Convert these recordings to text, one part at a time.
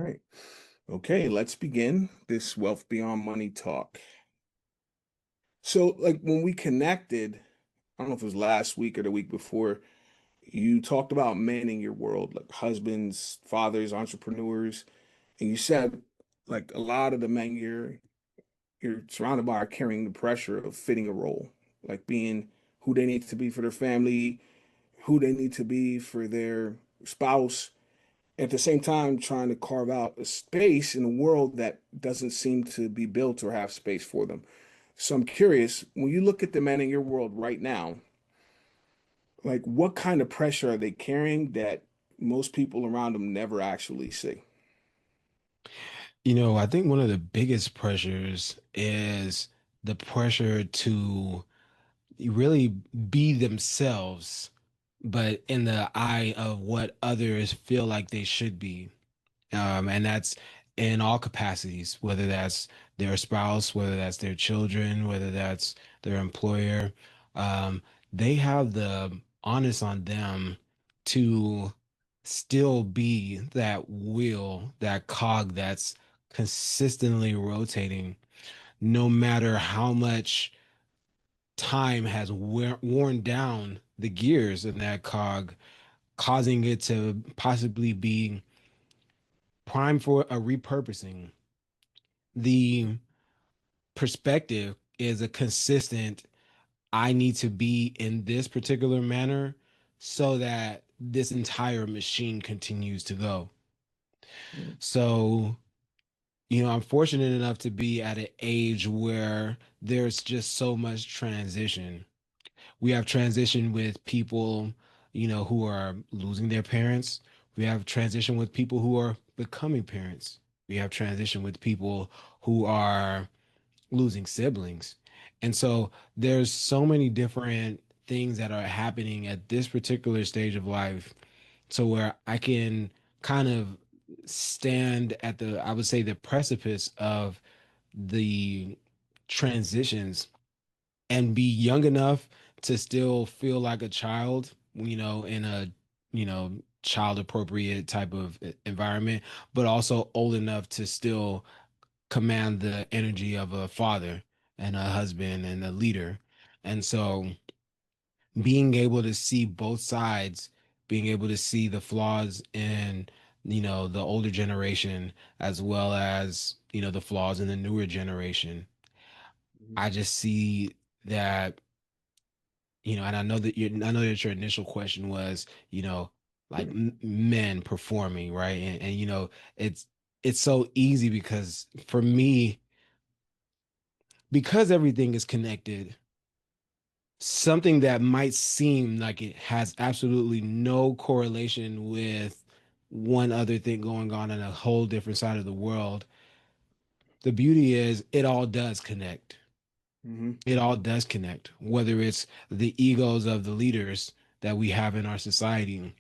right. Okay, let's begin this Wealth Beyond Money talk. So, like when we connected, I don't know if it was last week or the week before, you talked about men in your world, like husbands, fathers, entrepreneurs, and you said like a lot of the men you're surrounded by are carrying the pressure of fitting a role, like being who they need to be for their family, who they need to be for their spouse, at the same time trying to carve out a space in a world that doesn't seem to be built or have space for them. So I'm curious, when you look at the men in your world right now, like what kind of pressure are they carrying that most people around them never actually see? I think one of the biggest pressures is the pressure to really be themselves, but in the eye of what others feel like they should be. And that's in all capacities, whether that's their spouse, whether that's their children, whether that's their employer. Um, they have the onus on them to still be that wheel, that cog that's consistently rotating, no matter how much time has worn down the gears in that cog, causing it to possibly be prime for a repurposing. The perspective is a consistent, I need to be in this particular manner so that this entire machine continues to go. So, I'm fortunate enough to be at an age where there's just so much transition. We have transition with people, who are losing their parents. We have transition with people who are becoming parents. We have transition with people who are losing siblings. And so there's so many different things that are happening at this particular stage of life to where I can kind of stand at I would say, the precipice of the transitions and be young enough to still feel like a child, in a, child appropriate type of environment, but also old enough to still command the energy of a father and a husband and a leader. And so being able to see both sides, being able to see the flaws in, the older generation as well as, the flaws in the newer generation. Mhm. I just see that, and I know that your initial question was, like men performing, right? And it's so easy because for me, because everything is connected, something that might seem like it has absolutely no correlation with one other thing going on in a whole different side of the world. The beauty is it all does connect. Mhm. It all does connect, whether it's the egos of the leaders that we have in our society Mhm.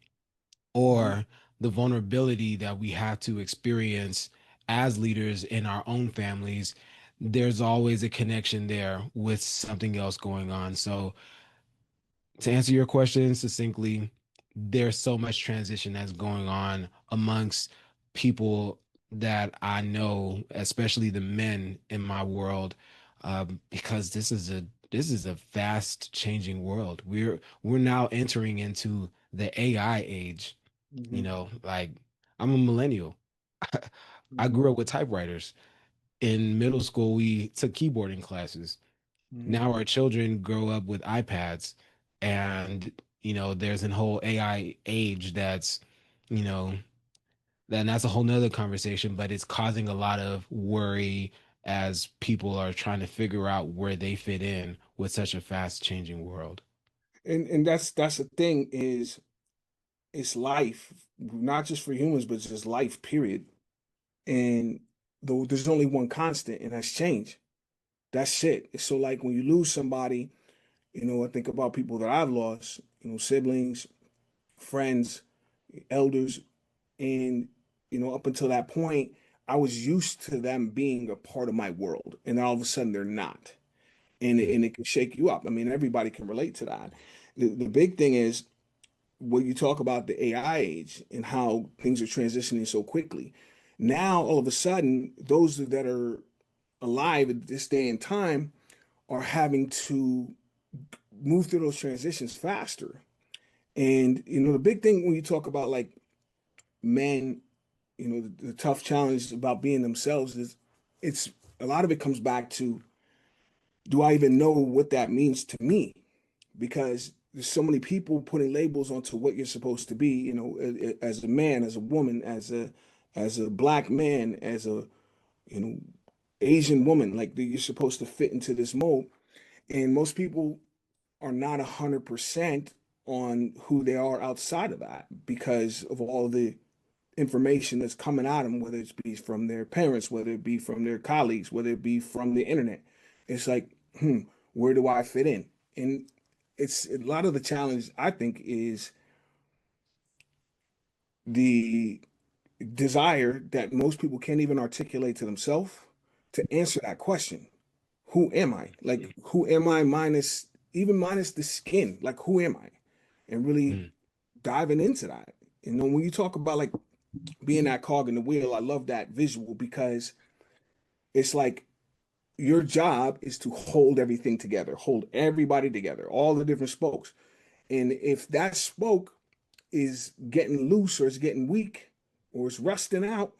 or the vulnerability that we have to experience as leaders in our own families. There's always a connection there with something else going on. So, to answer your question succinctly, there's so much transition that's going on amongst people that I know, especially the men in my world, because this is a fast changing world. We're now entering into the AI age. Mhm. Like, I'm a millennial. I Mhm. grew up with typewriters. In middle school, we took keyboarding classes. Mhm. Now our children grow up with iPads, and there's a whole AI age you know that's a whole nother conversation, but it's causing a lot of worry as people are trying to figure out where they fit in with such a fast changing world. And that's the thing is it's life, not just for humans, but just life, period. And though there's only one constant, and that's change. That's it. So like when you lose somebody, I think about people that I've lost, siblings, friends, elders, and up until that point, I was used to them being a part of my world, and all of a sudden they're not, and it can shake you up. I mean, everybody can relate to that. The big thing is when you talk about the AI age and how things are transitioning so quickly. Now, all of a sudden, those that are alive at this day and time are having to move through those transitions faster. And, the big thing when you talk about like men, the tough challenge about being themselves is it's a lot of it comes back to, do I even know what that means to me? Because there's so many people putting labels onto what you're supposed to be, as a man, as a woman, as a black man, as a, you know, Asian woman, like you're supposed to fit into this mold. And most people are not 100% on who they are outside of that because of all the information that's coming at them, whether it be from their parents, whether it be from their colleagues, whether it be from the internet. It's like, where do I fit in? And it's a lot of the challenge, I think, is the desire that most people can't even articulate to themselves to answer that question. Who am I? Like, who am I minus the skin? Like, who am I? And really Mm. diving into that. When you talk about like being that cog in the wheel, I love that visual because it's like your job is to hold everything together, hold everybody together, all the different spokes. And if that spoke is getting loose or it's getting weak or it's rusting out,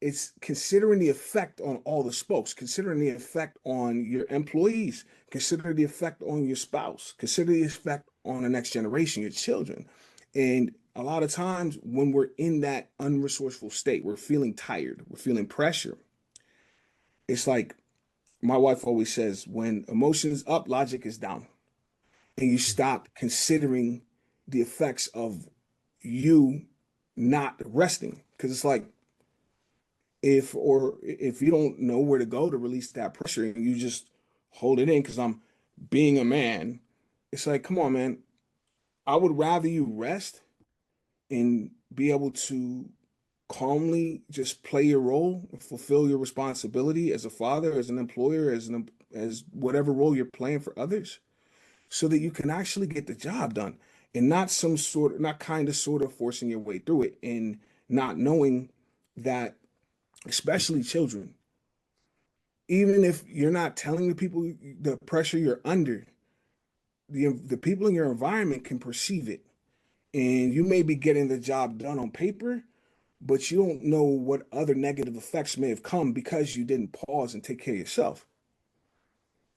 it's considering the effect on all the spokes, considering the effect on your employees, consider the effect on your spouse, consider the effect on the next generation, your children. And a lot of times when we're in that unresourceful state, we're feeling tired, we're feeling pressure. It's like my wife always says, when emotion is up, logic is down. And you stop considering the effects of you not resting. Because it's like, if you don't know where to go to release that pressure and you just hold it in because I'm being a man, it's like, come on, man. I would rather you rest and be able to calmly just play your role, fulfill your responsibility as a father, as an employer, as whatever role you're playing for others, so that you can actually get the job done and not kind of sort of forcing your way through it and not knowing that, especially children, even if you're not telling the people the pressure you're under, the people in your environment can perceive it. And you may be getting the job done on paper, but you don't know what other negative effects may have come because you didn't pause and take care of yourself.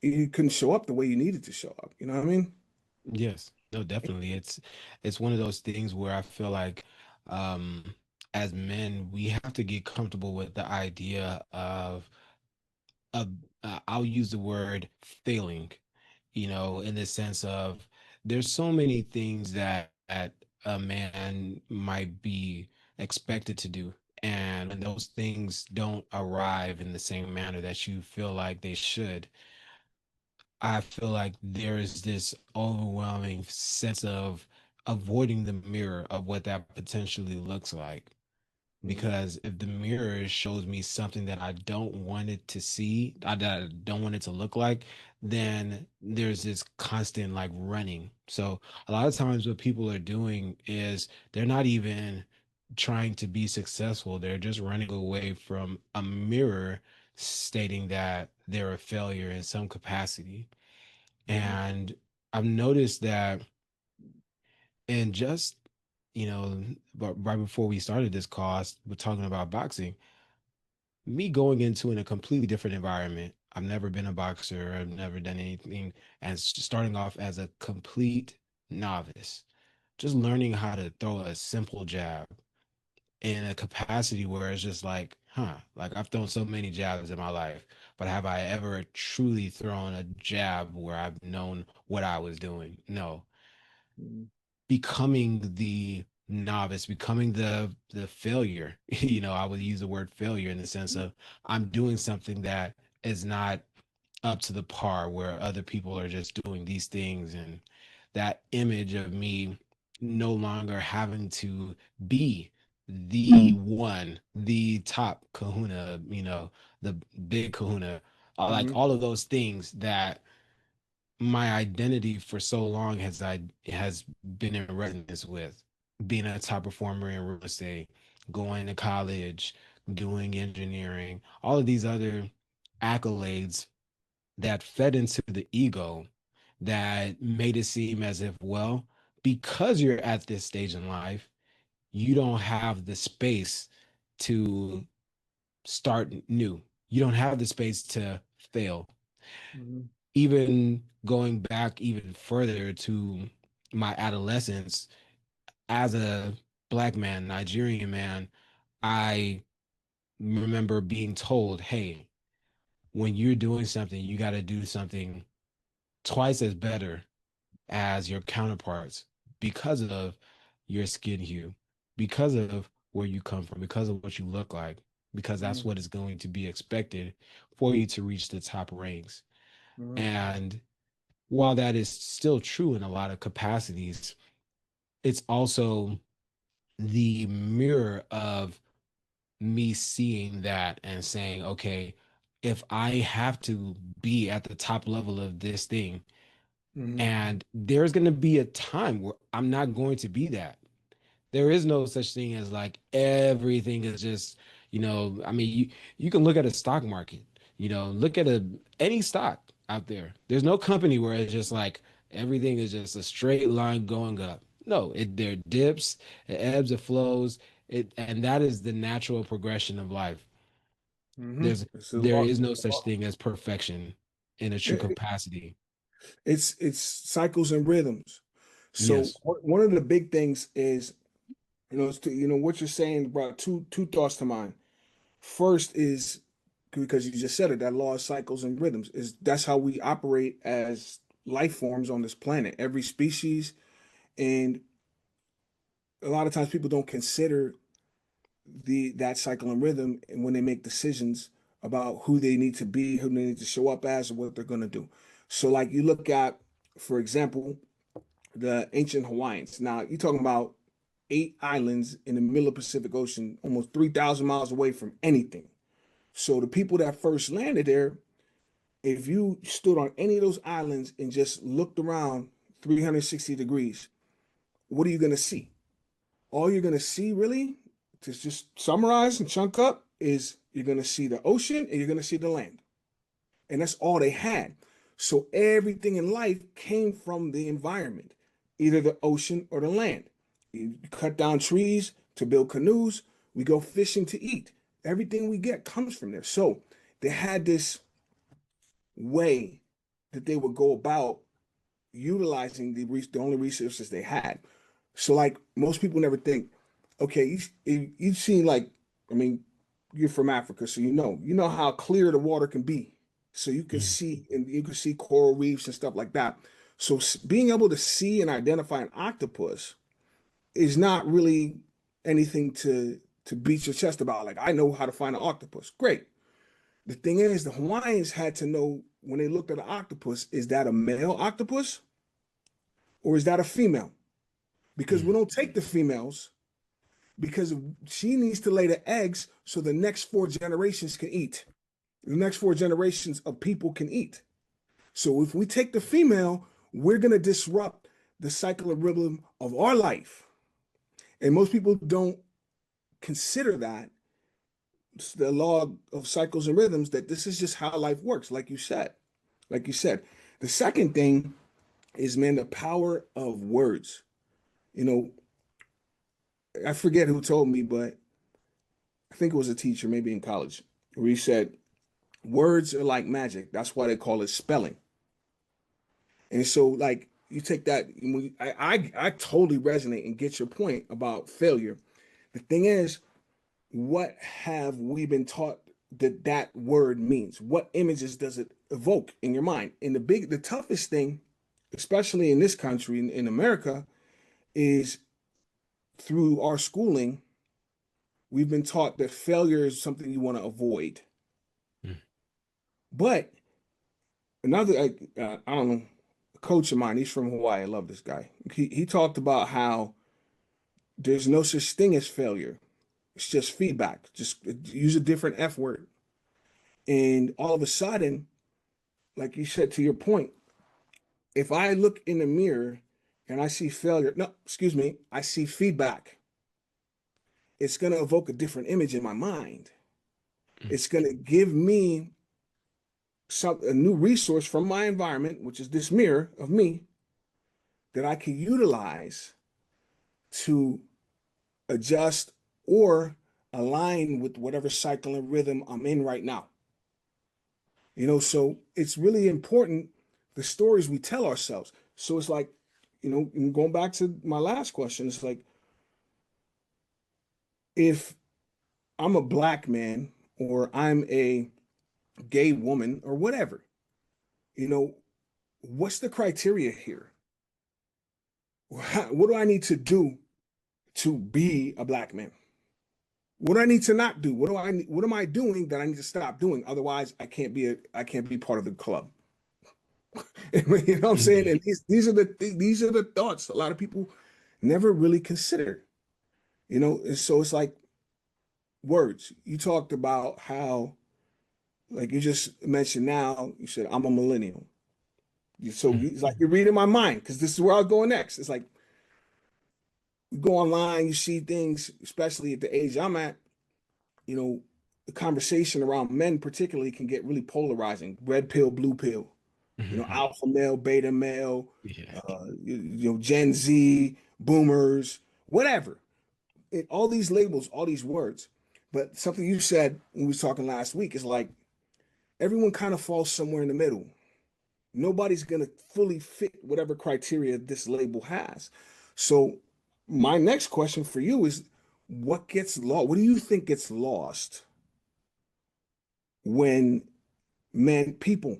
You couldn't show up the way you needed to show up. You know what I mean? Yes, no, definitely. It's one of those things where I feel like um as men, we have to get comfortable with the idea of I'll use the word failing, in the sense of there's so many things that a man might be expected to do. And when those things don't arrive in the same manner that you feel like they should, I feel like there is this overwhelming sense of avoiding the mirror of what that potentially looks like. Mhm. Because if the mirror shows me something that I don't want it to see, that I don't want it to look like, then there's this constant like running. So a lot of times what people are doing is they're not even trying to be successful. They're just running away from a mirror stating that they're a failure in some capacity. Mhm. And I've noticed that, and just, but right before we started this cast, we're talking about boxing. Me going into in a completely different environment. I've never been a boxer. I've never done anything, and starting off as a complete novice, just learning how to throw a simple jab in a capacity where it's just like, like I've thrown so many jabs in my life, but have I ever truly thrown a jab where I've known what I was doing? No. Mhm. Becoming the novice, becoming the failure. I would use the word failure in the sense of I'm doing something that is not up to the par where other people are just doing these things, and that image of me no longer having to be the one, the top kahuna, the big kahuna, like Mhm. all of those things that my identity for so long has been in resonance with being a top performer in real estate, going to college, doing engineering, all of these other accolades that fed into the ego that made it seem as if, well, because you're at this stage in life, you don't have the space to start new. You don't have the space to fail. Mhm. Even going back even further to my adolescence as a black man, Nigerian man, I remember being told, hey, when you're doing something, you got to do something twice as better as your counterparts because of your skin hue, because of where you come from, because of what you look like, because that's Mhm. what is going to be expected for you to reach the top ranks. Mhm. And while that is still true in a lot of capacities, it's also the mirror of me seeing that and saying, okay, if I have to be at the top level of this thing, Mhm. and there's going to be a time where I'm not going to be that. There is no such thing as like everything is just, I mean, you can look at a stock market, look at any stock out there. There's no company where it's just like everything is just a straight line going up. No, there dips, it ebbs, it flows, and that is the natural progression of life. Mhm. There's It's a there lot. is no such thing as perfection in a true It- capacity. it's cycles and rhythms. So Yes. one of the big things is, what you're saying brought two thoughts to mind. First is because you just said it, that law of cycles and rhythms is that's how we operate as life forms on this planet. Every species, and a lot of times people don't consider the that cycle and rhythm and when they make decisions about who they need to be, who they need to show up as, or what they're going to do. So, like you look at, for example, the ancient Hawaiians. Now, you're talking about 8 islands in the middle of the Pacific Ocean, almost 3,000 miles away from anything. So, the people that first landed there, if you stood on any of those islands and just looked around 360 degrees, what are you going to see? All you're going to see, really, to just summarize and chunk up, is you're going to see the ocean and you're going to see the land. And that's all they had. So everything in life came from the environment, either the ocean or the land. You cut down trees to build canoes, we go fishing to eat. Everything we get comes from there. So they had this way that they would go about utilizing the only resources they had. So like most people never think, okay, you've seen like, I mean, you're from Africa, so you know how clear the water can be. So you can Mhm. see and you can see coral reefs and stuff like that. So being able to see and identify an octopus is not really anything to beat your chest about. Like I know how to find an octopus. Great. The thing is, the Hawaiians had to know when they looked at an octopus, is that a male octopus or is that a female? Because we Mhm. don't take the females because she needs to lay the eggs so the next 4 generations can eat. The next 4 generations of people can eat. So if we take the female, we're going to disrupt the cycle of rhythm of our life. And most people don't consider that it's the law of cycles and rhythms, that this is just how life works, like you said. Like you said. The second thing is, man, the power of words. You know, I forget who told me, but I think it was a teacher, maybe in college, where he said, words are like magic. That's why they call it spelling. And so, like, you take that, I totally resonate and get your point about failure. The thing is, what have we been taught that that word means? What images does it evoke in your mind? And the toughest thing, especially in this country, in America, is through our schooling, we've been taught that failure is something you want to avoid. Mhm. But another, I don't know, a coach of mine, he's from Hawaii. I love this guy. He talked about how there's no such thing as failure. It's just feedback. Just use a different F word. And all of a sudden, like you said to your point, if I look in the mirror and I see failure, no, excuse me, I see feedback. it's going to evoke a different image in my mind. It's going to give me a new resource from my environment, which is this mirror of me that I can utilize to adjust or align with whatever cycle and rhythm I'm in right now. So it's really important the stories we tell ourselves. So it's like, going back to my last question, it's like if I'm a black man or I'm a gay woman or whatever, you know, what's the criteria here? What do I need to do to be a black man? What do I need to not do? What am I doing that I need to stop doing? Otherwise, I can't be part of the club. You know what I'm saying? And these are the thoughts a lot of people never really consider. And so it's like words. You talked about how, like you just mentioned now, you said I'm a millennial. So it's like you're reading my mind because this is where I'll go next. It's like you go online, you see things, especially at the age I'm at, you know, the conversation around men particularly can get really polarizing. Red pill, blue pill, alpha male, beta male, Yeah. Gen Z, boomers, whatever. All these labels, all these words. But something you said when we was talking last week is like everyone kind of falls somewhere in the middle. Nobody's going to fully fit whatever criteria this label has. So, my next question for you is what gets lost? What do you think gets lost when people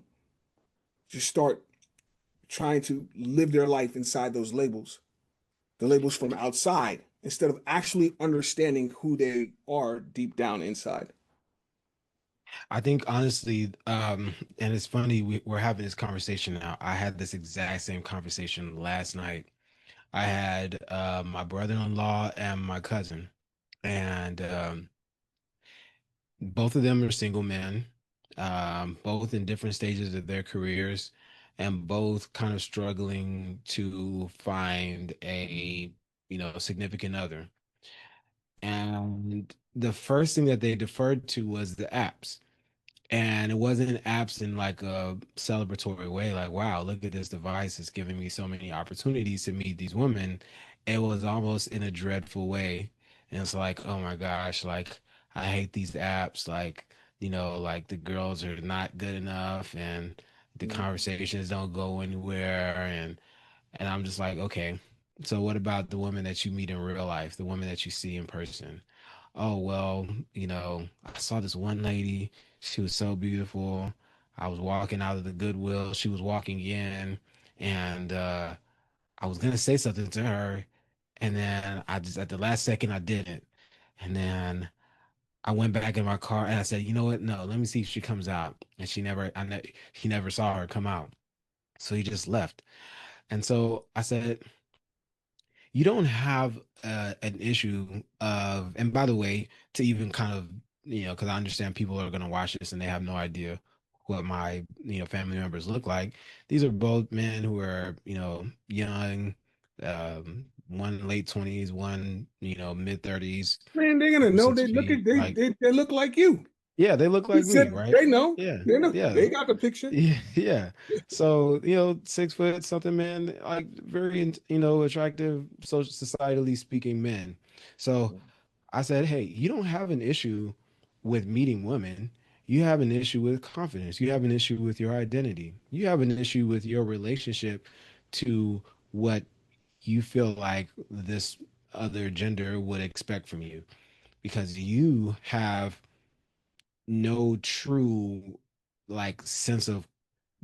just start trying to live their life inside those labels, the labels from outside, instead of actually understanding who they are deep down inside? I think honestly, and it's funny we're having this conversation now. I had this exact same conversation last night. I had my brother-in-law and my cousin, and both of them are single men, both in different stages of their careers, and both kind of struggling to find a significant other. And the first thing that they deferred to was the apps. And it wasn't apps in like a celebratory way, like, wow, look at this device. It's giving me so many opportunities to meet these women. It was almost in a dreadful way. And it's like, oh my gosh, like I hate these apps. Like, like the girls are not good enough and the Mhm. conversations don't go anywhere. And I'm just like, okay, so what about the women that you meet in real life, the women that you see in person? Oh, well, I saw this one lady. She was so beautiful. I was walking out of the Goodwill. She was walking in, and I was gonna say something to her, and then I just at the last second I didn't. And then I went back in my car and I said, you know what? No, let me see if she comes out. And he never saw her come out. So he just left. And so I said, you don't have an issue of, and by the way, to even kind of, because I understand people are going to watch this and they have no idea what my, family members look like. These are both men who are, young, one late 20s, one, mid 30s, Man, they're gonna over know. six They look at feet. Like, they look like you. yeah, they look You like me, said right? they know. Yeah, They know. yeah. They got the picture. Yeah, yeah. So, 6 foot something man, like very, attractive, social societally speaking men. So I said, hey, you don't have an issue with meeting women. You have an issue with confidence. You have an issue with your identity. You have an issue with your relationship to what you feel like this other gender would expect from you because you have no true like sense of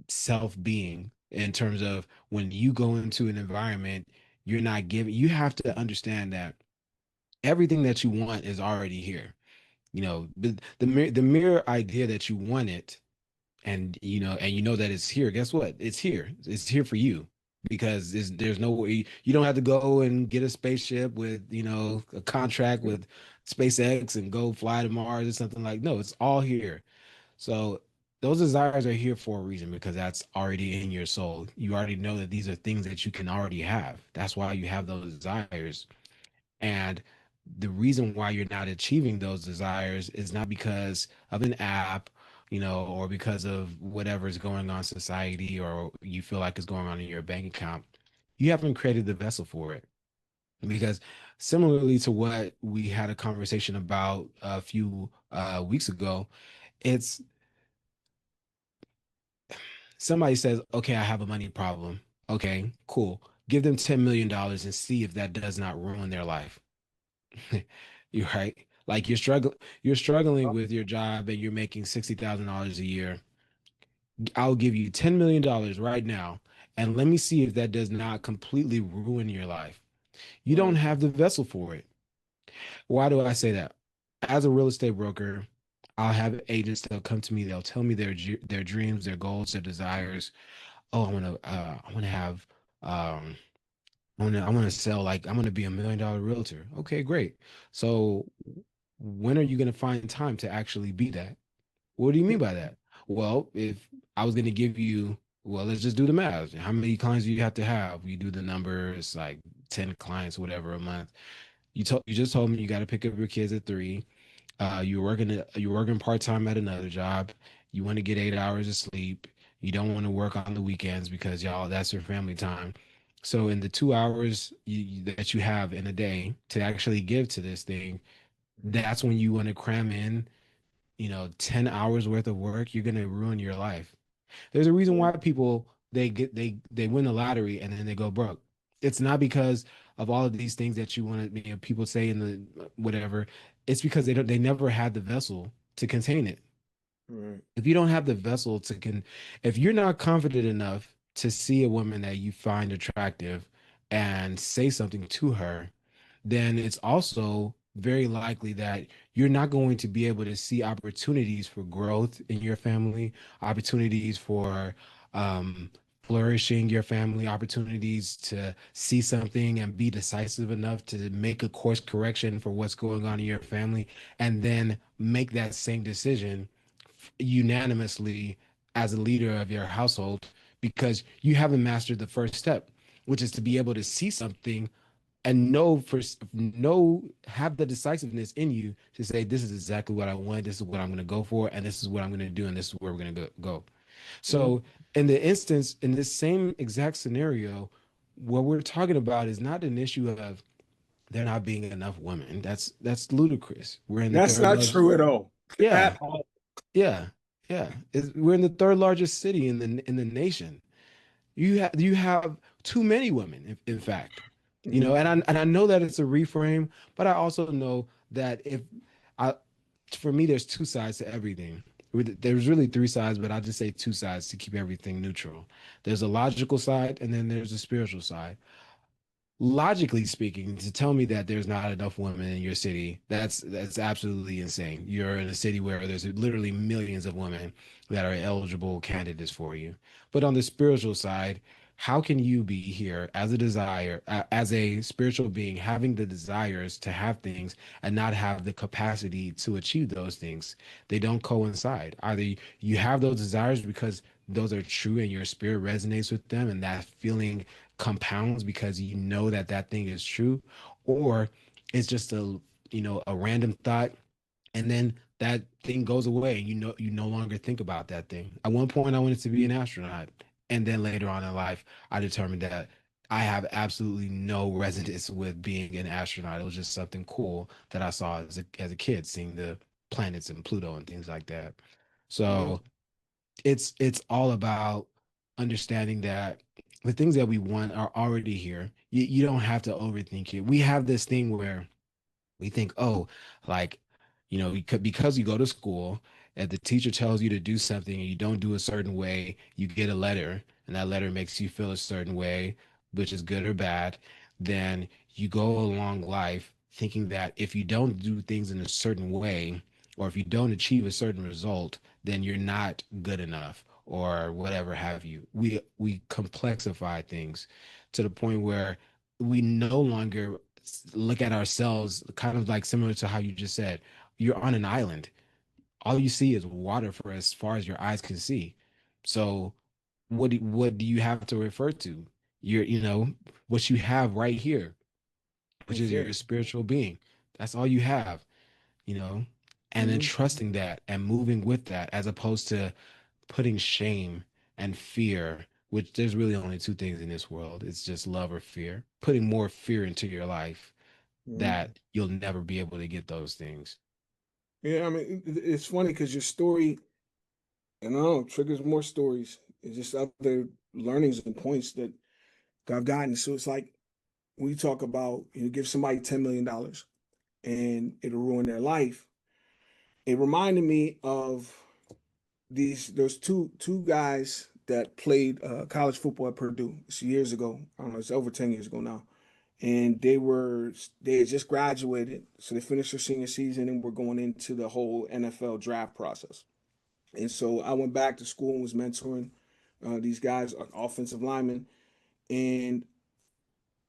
self-being in terms of when you go into an environment you're not giving you have to understand that everything that you want is already here, the mere idea that you want it and that it's here. Guess what? It's here for you because there's no way you don't have to go and get a spaceship with a contract with SpaceX and go fly to Mars or something. Like, no, it's all here. So those desires are here for a reason because that's already in your soul. You already know that these are things that you can already have. That's why you have those desires. And the reason why you're not achieving those desires is not because of an app, or because of whatever is going on in society or you feel like is going on in your bank account. You haven't created the vessel for it. Because similarly to what we had a conversation about a few weeks ago, it's somebody says, okay, I have a money problem. Okay, cool. Give them $10 million and see if that does not ruin their life. You're right. Like you're struggling with your job and you're making $60,000 a year. I'll give you $10 million right now, and let me see if that does not completely ruin your life. You don't Right. have the vessel for it. Why do I say that? As a real estate broker, I'll have agents that'll come to me. They'll tell me their dreams, their goals, their desires. Oh, I want to have, um, I want to sell, like I want to be $1 million realtor. Okay, great. So when are you going to find time to actually be that? What do you mean by that? Well, if I was going to give you, well, let's just do the math. How many clients do you have to have? You do the numbers, like 10 clients, whatever a month. You just told me you got to pick up your kids at 3. You're working part-time at another job. You want to get 8 hours of sleep. You don't want to work on the weekends because y'all, that's your family time. So in the 2 hours that you have in a day to actually give to this thing, that's when you want to cram in, 10 hours worth of work. You're going to ruin your life. There's a reason why people they win the lottery and then they go broke. It's not because of all of these things that you want to, people say in the whatever. It's because they never had the vessel to contain it. Right. If you don't have the vessel if you're not confident enough to see a woman that you find attractive and say something to her, then it's also very likely that you're not going to be able to see opportunities for growth in your family, opportunities for um, flourishing your family, opportunities to see something and be decisive enough to make a course correction for what's going on in your family, and then make that same decision unanimously as a leader of your household because you haven't mastered the first step, which is to be able to see something and know have the decisiveness in you to say this is exactly what I want, this is what I'm going to go for, and this is what I'm going to do, and this is where we're going to go. Yeah. So in the instance, in this same exact scenario, what we're talking about is not an issue of there not being enough women. That's ludicrous. We're in the That's third not largest. true at all. Yeah, At all. yeah, yeah. We're in the third largest city in the nation. You have too many women, in fact. Hmm. And I know that it's a reframe, but I also know that if I for me there's two sides to everything. There's really three sides, but I'll just say two sides to keep everything neutral. There's a logical side and then there's a spiritual side. Logically speaking, to tell me that there's not enough women in your city, that's absolutely insane. You're in a city where there's literally millions of women that are eligible candidates for you. But on the spiritual side, how can you be here as a desire, as a spiritual being, having the desires to have things and not have the capacity to achieve those things? They don't coincide. Either you have those desires because those are true and your spirit resonates with them, and that feeling compounds because you know that that thing is true, or it's just a random thought, and then that thing goes away. You no longer think about that thing. At one point I wanted to be an astronaut, and then later on in life I determined that I have absolutely no resonance with being an astronaut. It was just something cool that I saw as a kid, seeing the planets and Pluto and things like that. Yeah. So it's all about understanding that the things that we want are already here. You don't have to overthink it. We have this thing where we think, oh, like, because you go to school and the teacher tells you to do something and you don't do a certain way, you get a letter, and that letter makes you feel a certain way, which is good or bad. Then you go along life thinking that if you don't do things in a certain way, or if you don't achieve a certain result, then you're not good enough or whatever have you. We complexify things to the point where we no longer look at ourselves kind of like similar to how you just said. You're on an island. All you see is water for as far as your eyes can see. So what do you have to refer to? You're, what you have right here, which That's is your it. spiritual being. That's all you have, you know, and then Hmm. trusting that and moving with that as opposed to putting shame and fear, which there's really only two things in this world. It's just love or fear, putting more fear into your life Hmm. that you'll never be able to get those things. Yeah, I mean, it's funny because your story, and I don't know, triggers more stories. It's just other learnings and points that I've gotten. So it's like when you talk about you give somebody $10 million and it'll ruin their life. It reminded me of there's two guys that played college football at Purdue. It's years ago. I don't know, it's over 10 years ago now. And they had just graduated, so they finished their senior season and were going into the whole NFL draft process. And so I went back to school and was mentoring these guys, offensive linemen. And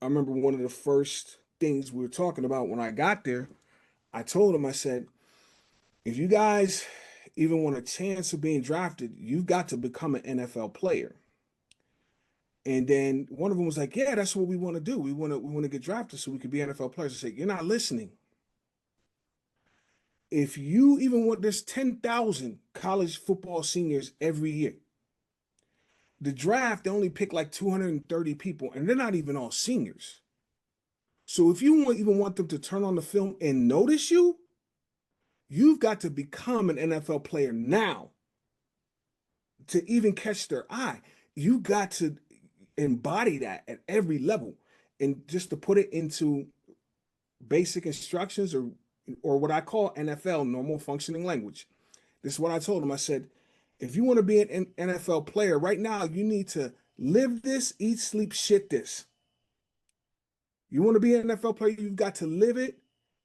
I remember one of the first things we were talking about when I got there. I told them, I said, if you guys even want a chance of being drafted, you've got to become an NFL player. And then one of them was like, "Yeah, that's what we want to do. We want to get drafted so we could be NFL players." I said, "You're not listening. If you even want, there's 10,000 college football seniors every year. The draft, they only pick like 230 people, and they're not even all seniors. So if you even want them to turn on the film and notice you, you've got to become an NFL player now to even catch their eye. You got to embody that at every level. And just to put it into basic instructions or what I call NFL, normal functioning language. This is what I told him. I said, if you want to be an NFL player right now, you need to live this, eat, sleep, shit this. You want to be an NFL player, you've got to live it,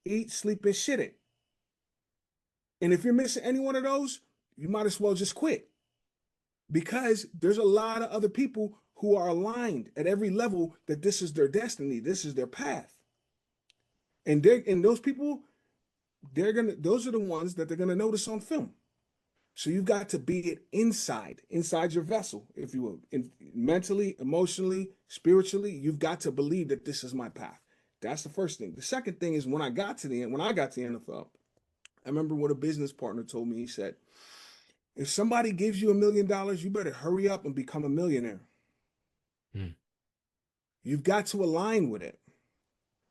eat, sleep, and shit it. And if you're missing any one of those, you might as well just quit because there's a lot of other people who are aligned at every level that this is their destiny, this is their path. And those people, those are the ones that they're gonna notice on film. So you've got to be it inside your vessel, if you will, mentally, emotionally, spiritually. You've got to believe that this is my path. That's the first thing. The second thing is when I got to the end, when I got to the NFL, I remember what a business partner told me. He said, "If somebody gives you $1 million, you better hurry up and become a millionaire. Mm. You've got to align with it."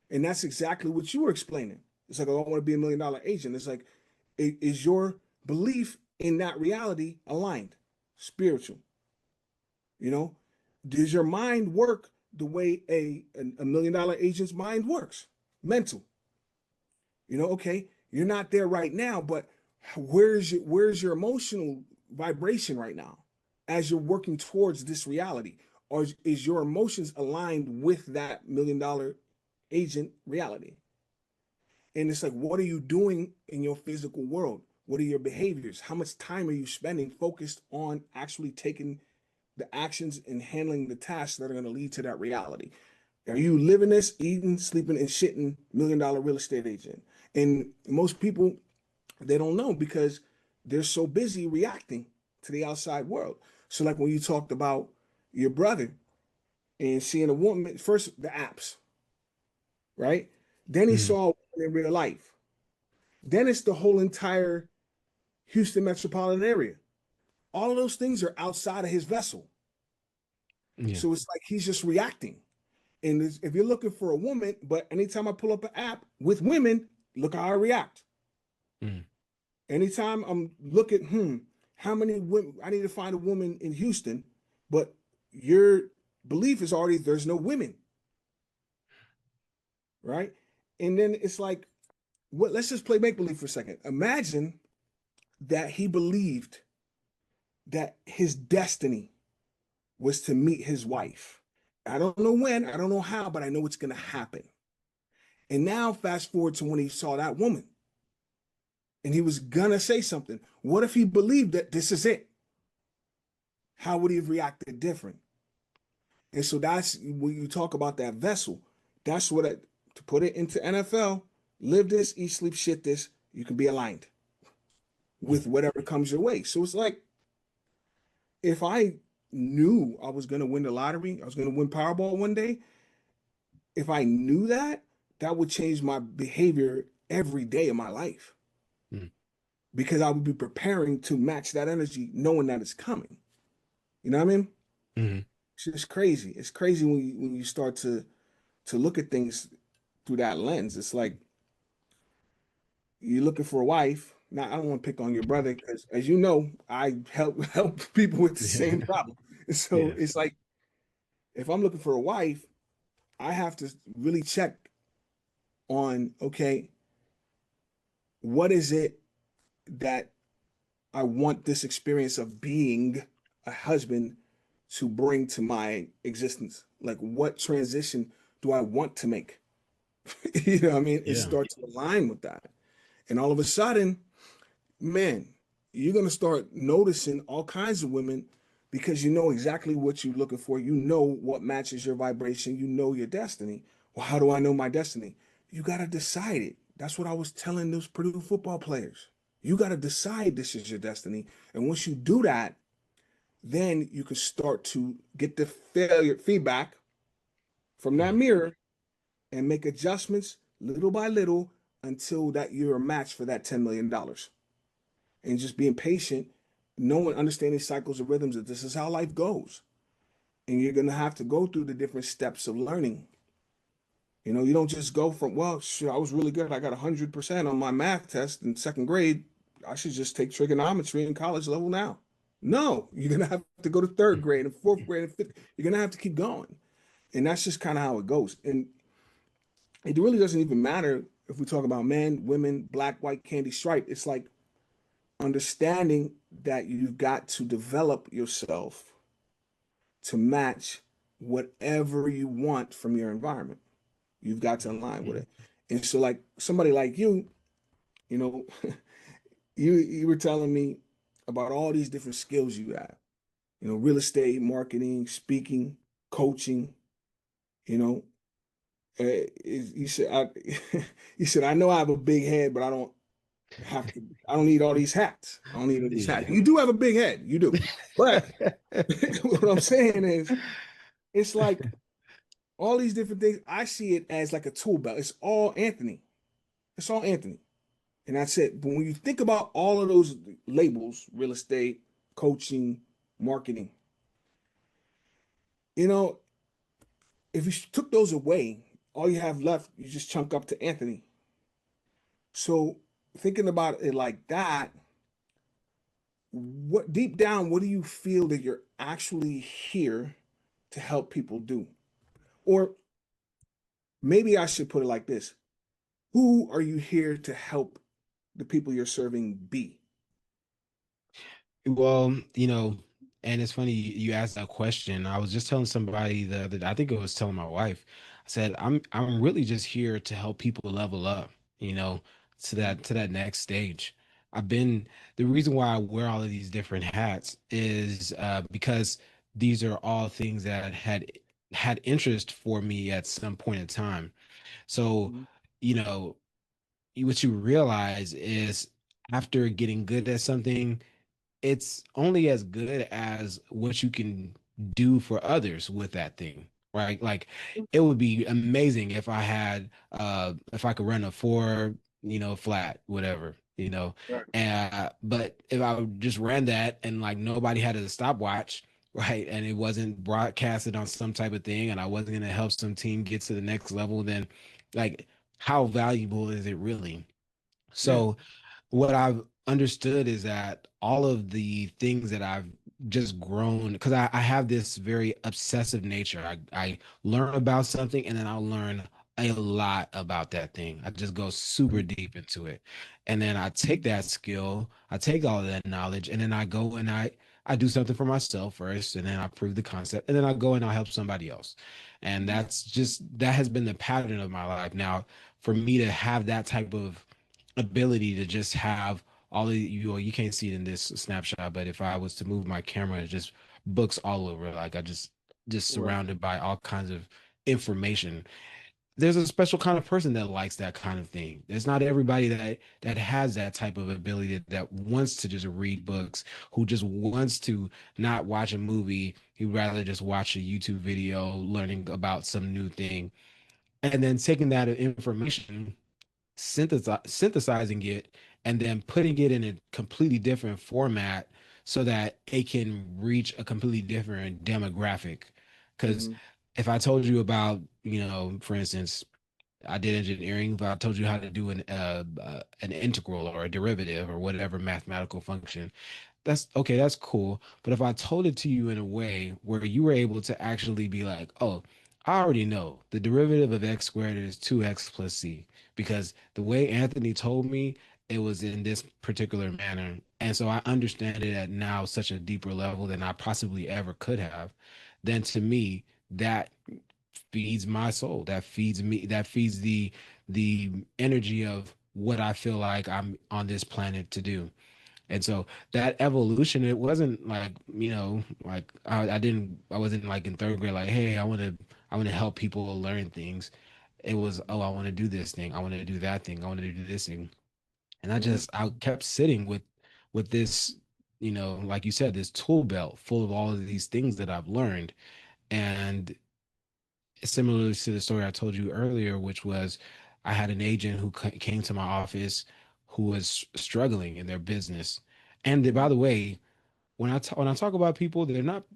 And that's exactly what you were explaining. It's like, oh, I want to be $1 million agent. It's like, is your belief in that reality aligned, spiritual? You know, does your mind work the way a $1 million agent's mind works? Mental. Okay, you're not there right now, but where's your emotional vibration right now as you're working towards this reality? Or is your emotions aligned with that $1 million agent reality? And it's like, what are you doing in your physical world? What are your behaviors? How much time are you spending focused on actually taking the actions and handling the tasks that are going to lead to that reality? Are you living this, eating, sleeping, and shitting $1 million real estate agent? And most people, they don't know because they're so busy reacting to the outside world. So, like when you talked about your brother and seeing a woman, first the apps, right? Then he Mm. saw a woman in real life. Then it's the whole entire Houston metropolitan area. All of those things are outside of his vessel. Yeah. So it's like he's just reacting. And if you're looking for a woman, but anytime I pull up an app with women, look how I react. Mm. Anytime I'm looking, how many women I need to find a woman in Houston, but your belief is already there's no women, right? And then it's like, what? Let's just play make believe for a second. Imagine that he believed that his destiny was to meet his wife. I don't know when, I don't know how, but I know it's going to happen. And now, fast forward to when he saw that woman and he was going to say something. What if he believed that this is it? How would he have reacted different? And so that's when you talk about that vessel. That's to put it into NFL, live this, eat, sleep, shit this, you can be aligned Mm. with whatever comes your way. So it's like, if I knew I was going to win the lottery, I was going to win Powerball one day, if I knew that, that would change my behavior every day of my life Mm, because I would be preparing to match that energy, knowing that it's coming. You know what I mean? mhm. It's just crazy. It's crazy when you start to look at things through that lens. It's like you're looking for a wife. Now, I don't want to pick on your brother because, as you know, I help people with the same Yeah. problem. So Yeah. it's like if I'm looking for a wife, I have to really check on, okay, what is it that I want this experience of being a husband to bring to my existence? Like, what transition do I want to make? You know what I mean? And Yeah. start to align with that. And all of a sudden, man, you're going to start noticing all kinds of women because you know exactly what you're looking for. You know what matches your vibration. You know your destiny. Well, how do I know my destiny? You got to decide it. That's what I was telling those Purdue football players. You got to decide this is your destiny. And once you do that, then you can start to get the failure feedback from that Mhm. mirror and make adjustments little by little until that you're a match for that $10 million. And just being patient, knowing, understanding cycles and rhythms that this is how life goes. And you're going to have to go through the different steps of learning. You know, you don't just go from, well, shit, I was really good. I got 100% on my math test in second grade. I should just take trigonometry in college level now. No, you're going to have to go to third grade and fourth grade and fifth. You're going to have to keep going. And that's just kind of how it goes. And it really doesn't even matter if we talk about men, women, black, white, candy, stripe. It's like understanding that you've got to develop yourself to match whatever you want from your environment. You've got to align with it. And so, like somebody like you know, you were telling me about all these different skills you have. You know, real estate, marketing, speaking, coaching. You know, you said you said I know I have a big head, but I don't need all these hats. I don't need all these hats. Yeah. You do have a big head, you do. But what I'm saying is, it's like all these different things. I see it as like a tool belt. It's all Anthony. It's all Anthony. And that's it. But when you think about all of those labels, real estate, coaching, marketing, you know, if you took those away, all you have left, you just chunk up to Anthony. So thinking about it like that, what deep down, what do you feel that you're actually here to help people do? Or maybe I should put it like this. Who are you here to help the people you're serving be? Well, and it's funny you asked that question. I was just telling somebody I think I was telling my wife. I said, I'm really just here to help people level up, to that next stage. I've been The reason why I wear all of these different hats is because these are all things that had interest for me at some point in time. So, Mhm. you know, what you realize is after getting good at something, it's only as good as what you can do for others with that thing, right? Like it would be amazing if I could run a four, flat, whatever, Right. and but if I just ran that and like nobody had a stopwatch, right, and it wasn't broadcasted on some type of thing, and I wasn't going to help some team get to the next level, then like how valuable is it really? Yeah. So what I've understood is that all of the things that I've just grown, because I have this very obsessive nature. I learn about something and then I'll learn a lot about that thing. I just go super deep into it. And then I take that skill, I take all of that knowledge, and then I go and I do something for myself first, and then I prove the concept, and then I go and I help somebody else. And Mhm. that has been the pattern of my life. Now, for me to have that type of ability to just have all of you can't see it in this snapshot, but if I was to move my camera, it's just books all over, like I just Right. surrounded by all kinds of information. There's a special kind of person that likes that kind of thing. There's not everybody that has that type of ability, that wants to just read books, who just wants to not watch a movie, he'd rather just watch a YouTube video learning about some new thing, and then taking that information synthesizing it and then putting it in a completely different format so that it can reach a completely different demographic. Because Hmm. if I told you about, for instance, I did engineering, but I told you how to do an integral or a derivative or whatever mathematical function. That's okay, that's cool. But if I told it to you in a way where you were able to actually be like, oh, I already know the derivative of x squared is 2x plus c, because the way Anthony told me, it was in this particular manner. And so I understand it at now such a deeper level than I possibly ever could have. Then to me, that feeds my soul. That feeds me. That feeds the energy of what I feel like I'm on this planet to do. And so that evolution, it wasn't like, like I wasn't like in third grade, like, hey, I want to help people learn things. It was, oh, I want to do this thing. I want to do that thing. I want to do this thing. And Hmm. I kept sitting with this, like you said, this tool belt full of all of these things that I've learned. And similar to the story I told you earlier, which was I had an agent who came to my office who was struggling in their business. And by the way, when I talk about people,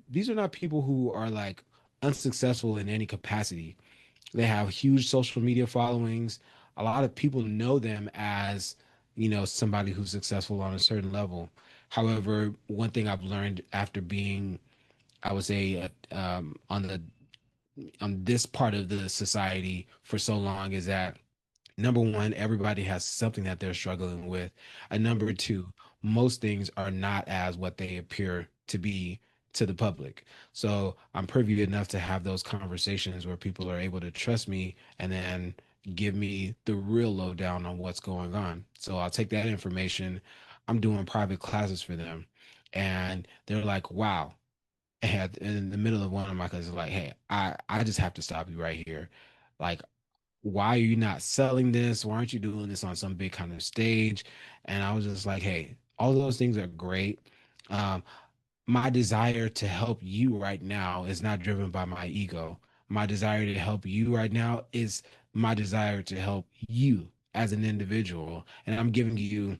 these are not people who are like unsuccessful in any capacity. They have huge social media followings. A lot of people know them as, somebody who's successful on a certain level. However, one thing I've learned after being, I would say, on this part of the society for so long is that number one, everybody has something that they're struggling with. And number two, most things are not as what they appear to be to the public. So I'm privy enough to have those conversations where people are able to trust me and then give me the real lowdown on what's going on. So I'll take that information. I'm doing private classes for them. And they're like, wow. And in the middle of one of my classes, like, hey, I just have to stop you right here. Like, why are you not selling this? Why aren't you doing this on some big kind of stage? And I was just like, hey, all those things are great. Um, my desire to help you right now is not driven by my ego. My desire to help you right now is my desire to help you as an individual. And I'm giving you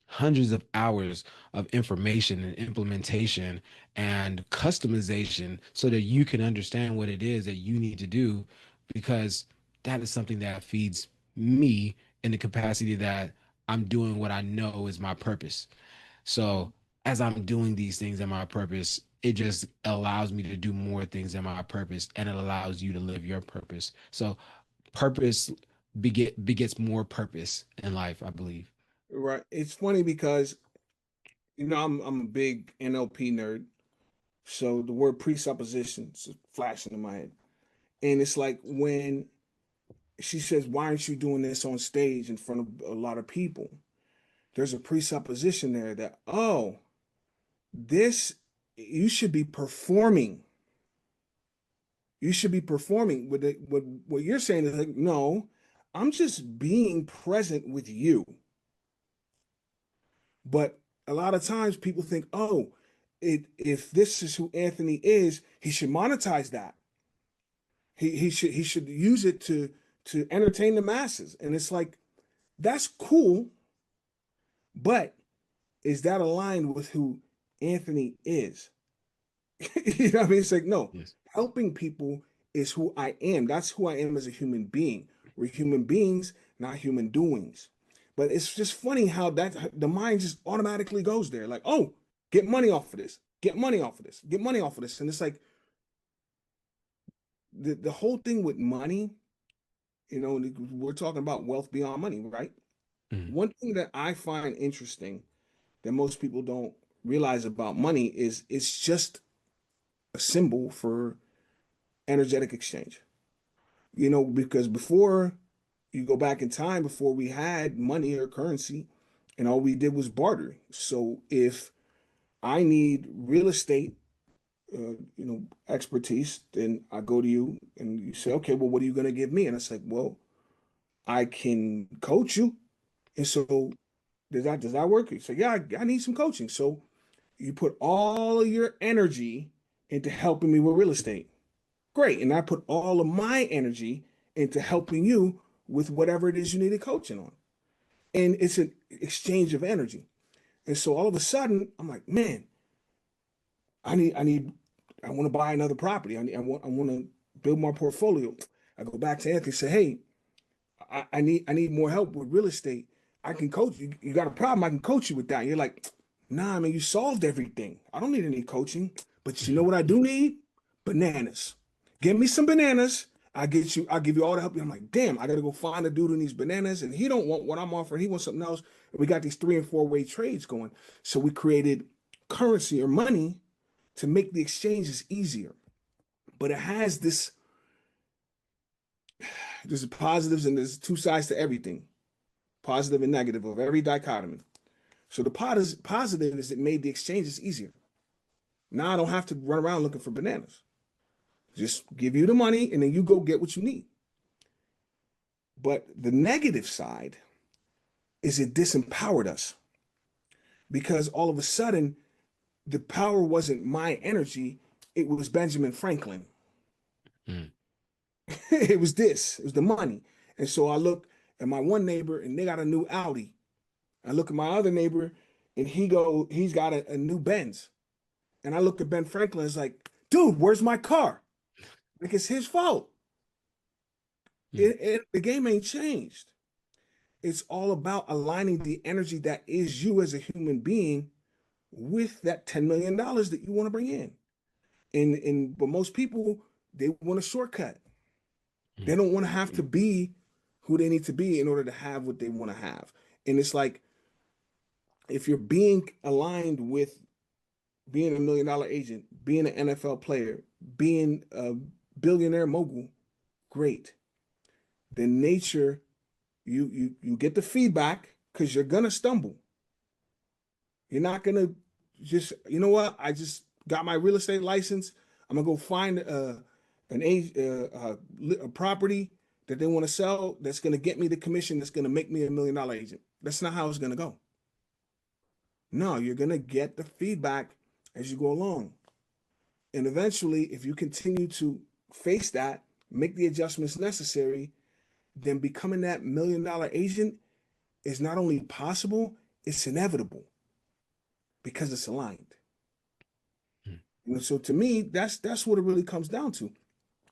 hundreds of hours of information and implementation and customization so that you can understand what it is that you need to do, because that is something that feeds me in the capacity that I'm doing what I know is my purpose. So as I'm doing these things in my purpose, it just allows me to do more things in my purpose, and it allows you to live your purpose. So purpose begets more purpose in life, I believe. Right. It's funny because I'm a big NLP nerd, so the word presuppositions flashing in my head, and it's like when she says, "Why aren't you doing this on stage in front of a lot of people?" There's a presupposition there that, oh, this you should be performing. You should be performing. What you're saying is like, no, I'm just being present with you. But a lot of times people think, oh, if this is who Anthony is, he should monetize that. He should use it to entertain the masses. And it's like, that's cool, but is that aligned with who Anthony is? You know what I mean? It's like, no, Yes. helping people is who I am. That's who I am as a human being. We're human beings, not human doings. But it's just funny how that the mind just automatically goes there. Like, oh, get money off of this, get money off of this, get money off of this. And it's like the whole thing with money, we're talking about wealth beyond money, right? Mhm. One thing that I find interesting that most people don't realize about money is it's just a symbol for energetic exchange. Because before you go back in time, before we had money or currency, and all we did was barter. So if I need real estate, expertise, then I go to you and you say, okay, well, what are you going to give me? And it's like, well, I can coach you. And so does that work? You say, yeah, I need some coaching. So you put all of your energy into helping me with real estate. Great. And I put all of my energy into helping you with whatever it is you needed coaching on. And it's an exchange of energy. And so all of a sudden, I'm like, man, I need, I want to buy another property. I want to build my portfolio. I go back to Anthony, say, hey, I need more help with real estate. I can coach you. You got a problem? I can coach you with that. And you're like, nah, man, you solved everything. I don't need any coaching. But you know what I do need? Bananas. Give me some bananas. I'll give you all the help. I'm like, damn, I gotta go find a dude who needs bananas. And he don't want what I'm offering. He wants something else. And we got these 3 and 4 way trades going. So we created currency or money to make the exchanges easier. But it has this, there's positives and there's two sides to everything, positive and negative of every dichotomy. So the positive is it made the exchanges easier. Now I don't have to run around looking for bananas. Just give you the money and then you go get what you need. But the negative side is it disempowered us because all of a sudden the power wasn't my energy, it was Benjamin Franklin. Mm. It was the money. And so I look at my one neighbor and they got a new Audi. I look at my other neighbor and he's got a new Benz. And I look at Ben Franklin, it's like, dude, where's my car? Like it's his fault. Mm. The game ain't changed. It's all about aligning the energy that is you as a human being with that $10 million that you want to bring in. And but most people they want a shortcut. They Mm. don't want to have to be who they need to be in order to have what they want to have. And it's like if you're being aligned with being a $1 million agent, being an NFL player, being a billionaire mogul, great. Then nature, you get the feedback because you're gonna stumble. You're not gonna just, you know what? I just got my real estate license. I'm gonna go find a property that they want to sell that's gonna get me the commission that's gonna make me $1 million agent. That's not how it's gonna go. No, you're gonna get the feedback as you go along. And eventually, if you continue to face that, make the adjustments necessary, then becoming that $1 million agent is not only possible, it's inevitable because it's aligned. Mm. You know, so to me, that's what it really comes down to.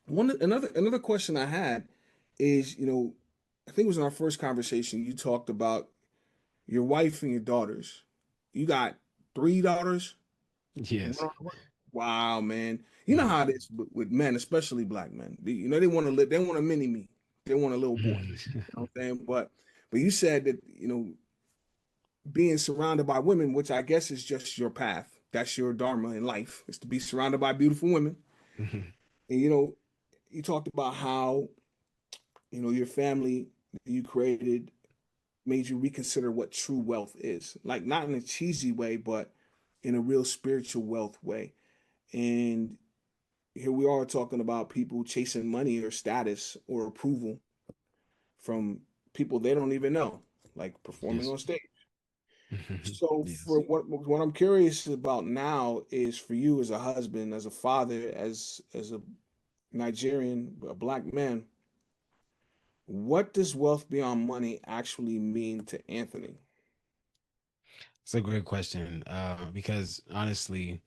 Another question I had is, I think it was in our first conversation, you talked about your wife and your daughters. You got 3 daughters? Yes. One Wow, man. You know Mm. how it is with men, especially black men. They want to live, they want a mini me. They want a little boy. You know what I'm saying? But you said that, being surrounded by women, which I guess is just your path. That's your dharma in life, is to be surrounded by beautiful women. Mhm. And you talked about how, your family that you created made you reconsider what true wealth is. Like not in a cheesy way, but in a real spiritual wealth way. And here we are talking about people chasing money or status or approval from people they don't even know, like performing Yes. on stage. Mhm. So for Yes. what I'm curious about now is for you as a husband, as a father, as a Nigerian, a black man, what does wealth beyond money actually mean to Anthony? It's a great question. Because honestly,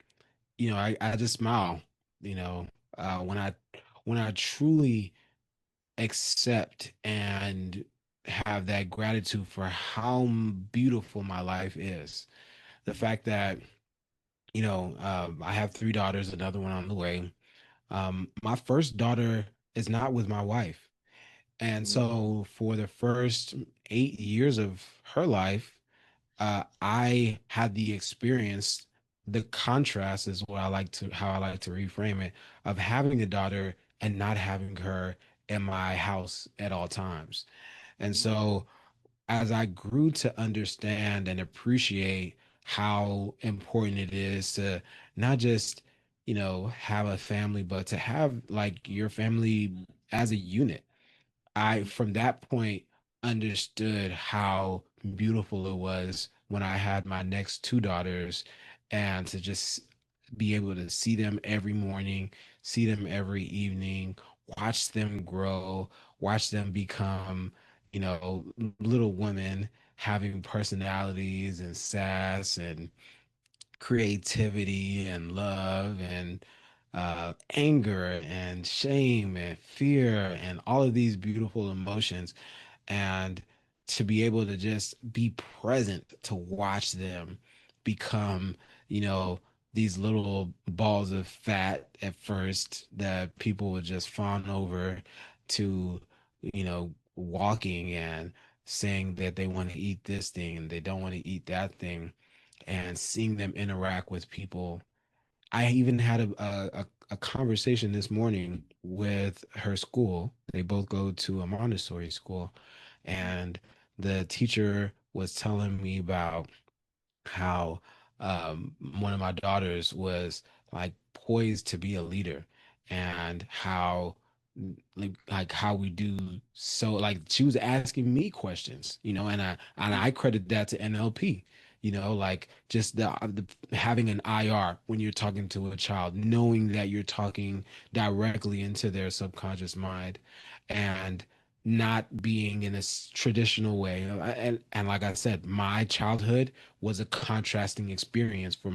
I just smile, you know, when I truly accept and have that gratitude for how beautiful my life is. The fact that, I have 3 daughters, another one on the way. My first daughter is not with my wife. And Mhm. so for the first 8 years of her life, I had the experience, the contrast is what I like to how I like to reframe it, of having a daughter and not having her in my house at all times. And Mhm. so as I grew to understand and appreciate how important it is to not just, have a family, but to have like your family as a unit. I, from that point, understood how beautiful it was when I had my next 2 daughters and to just be able to see them every morning, see them every evening, watch them grow, watch them become, little women having personalities and sass and creativity and love and anger and shame and fear and all of these beautiful emotions. And to be able to just be present to watch them become, you know, these little balls of fat at first that people would just fawn over to, walking and saying that they want to eat this thing and they don't want to eat that thing, and seeing them interact with people. I even had a conversation this morning with her school. They both go to a Montessori school, and the teacher was telling me about how one of my daughters was like poised to be a leader, and how like how we do, so like she was asking me questions, and I credit that to NLP, like just the having an IR when you're talking to a child, knowing that you're talking directly into their subconscious mind, and not being in a traditional way. And like I said, my childhood was a contrasting experience for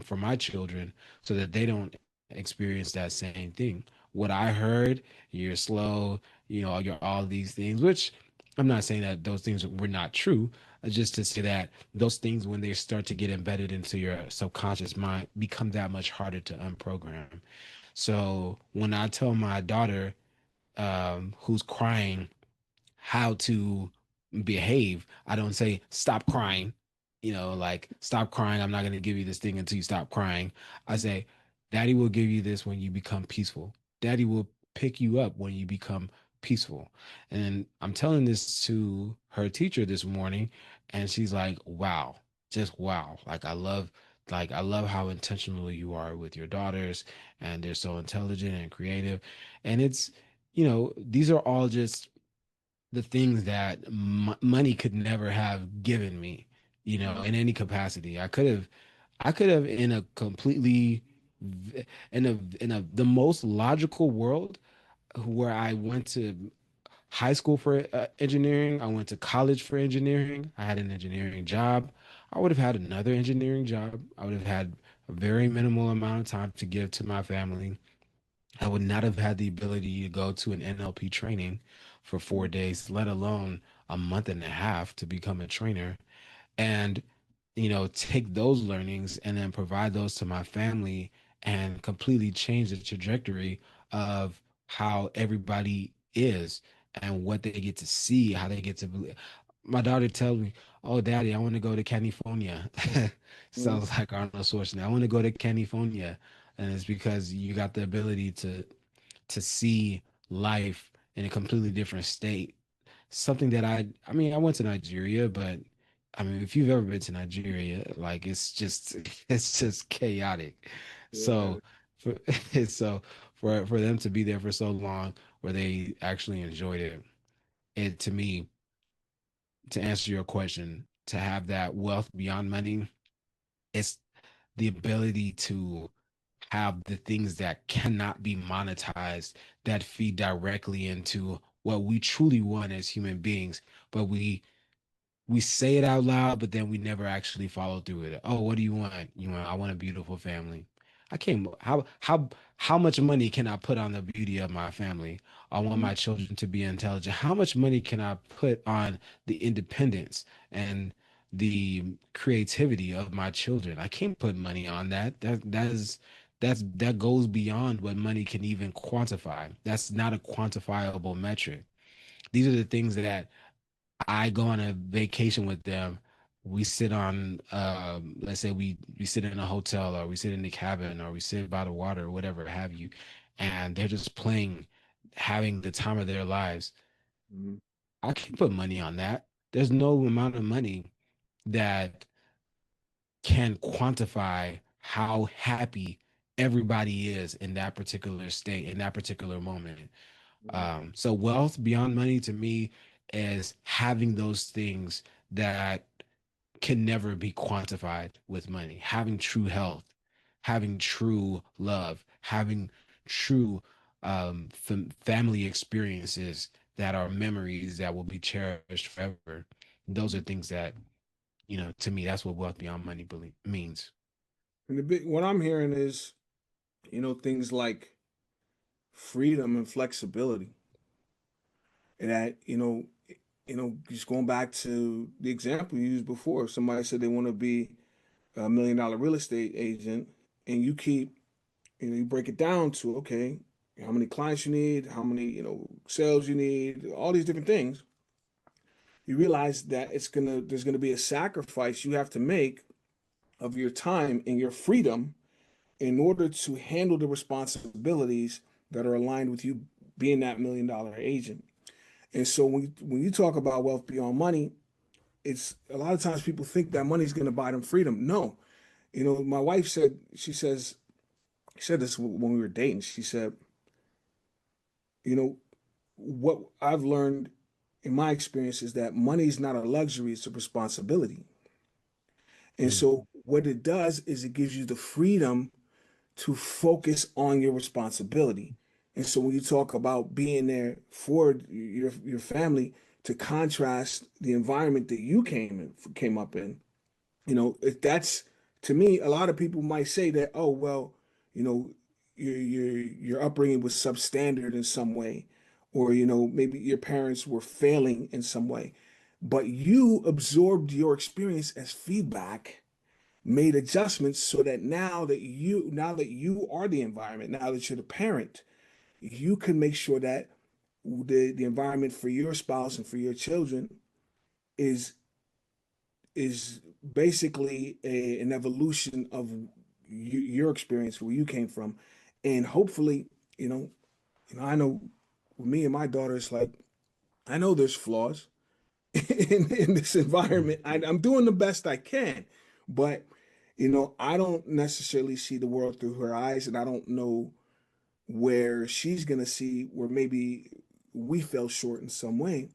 for my children, so that they don't experience that same thing. What I heard, you're slow, you're all these things, which I'm not saying that those things were not true, just to say that those things, when they start to get embedded into your subconscious mind, become that much harder to unprogram. So when I tell my daughter, who's crying, how to behave, I don't say stop crying, like stop crying. I'm not going to give you this thing until you stop crying. I say, Daddy will give you this when you become peaceful. Daddy will pick you up when you become peaceful. And I'm telling this to her teacher this morning, and she's like, wow, just wow. Like I love how intentional you are with your daughters, and they're so intelligent and creative. And it's, these are all just the things that money could never have given me, in any capacity. I could have in a completely in a the most logical world, where I went to high school for engineering, I went to college for engineering, I had an engineering job. I would have had another engineering job. I would have had a very minimal amount of time to give to my family. I would not have had the ability to go to an NLP training for 4 days, let alone a month and a half to become a trainer. And, take those learnings and then provide those to my family, and completely change the trajectory of how everybody is and what they get to see, how they get to believe. My daughter tells me, "Oh, Daddy, I want to go to California." Mhm. Sounds like Arnold Schwarzenegger. I want to go to California, and it's because you got the ability to see life in a completely different state. Something that I went to Nigeria, but I mean, if you've ever been to Nigeria, like it's just chaotic. Yeah. So for so for them to be there for so long, where they actually enjoyed it, it to me, to answer your question, to have that wealth beyond money, it's the ability to have the things that cannot be monetized, that feed directly into what we truly want as human beings, but we say it out loud, but then we never actually follow through with it. Oh, what do you want? I want a beautiful family. I can't. How much money can I put on the beauty of my family? I want Mhm. my children to be intelligent. How much money can I put on the independence and the creativity of my children? I can't put money on that. That goes beyond what money can even quantify. That's not a quantifiable metric. These are the things that I go on a vacation with them. We sit on, let's say we sit in a hotel, or we sit in the cabin, or we sit by the water, or whatever have you, and they're just playing, having the time of their lives. Mhm. I can put money on that. There's no amount of money that can quantify how happy everybody is in that particular state, in that particular moment. Mhm. So wealth beyond money to me is having those things that can never be quantified with money. Having true health, having true love, having true family experiences, that are memories that will be cherished forever. Those are things that, to me, that's what wealth beyond money means. And the big what I'm hearing is, things like freedom and flexibility. And that, just going back to the example you used before, if somebody said they want to be $1 million real estate agent, and you keep, you break it down to, okay, how many clients you need, how many, sales you need, all these different things, you realize that there's gonna be a sacrifice you have to make of your time and your freedom in order to handle the responsibilities that are aligned with you being that $1 million agent. And so when you talk about wealth beyond money, it's a lot of times people think that money's going to buy them freedom. No, my wife she said this when we were dating. She said, you know, what I've learned in my experience is that money is not a luxury; it's a responsibility. And Mm, so what it does is it gives you the freedom to focus on your responsibility. And so when you talk about being there for your family, to contrast the environment that you came up in, if that's, to me, a lot of people might say that, oh well, you know, your upbringing was substandard in some way, or maybe your parents were failing in some way, but you absorbed your experience as feedback, made adjustments so that now that you are the environment, now that you're the parent, you can make sure that the environment for your spouse and for your children is is basically an evolution of your experience where you came from. And hopefully, you know I know with me and my daughter, it's like, I know there's flaws in this mm, environment. I'm doing the best I can, but I don't necessarily see the world through her eyes, and I don't know where she's gonna see where maybe we fell short in some way.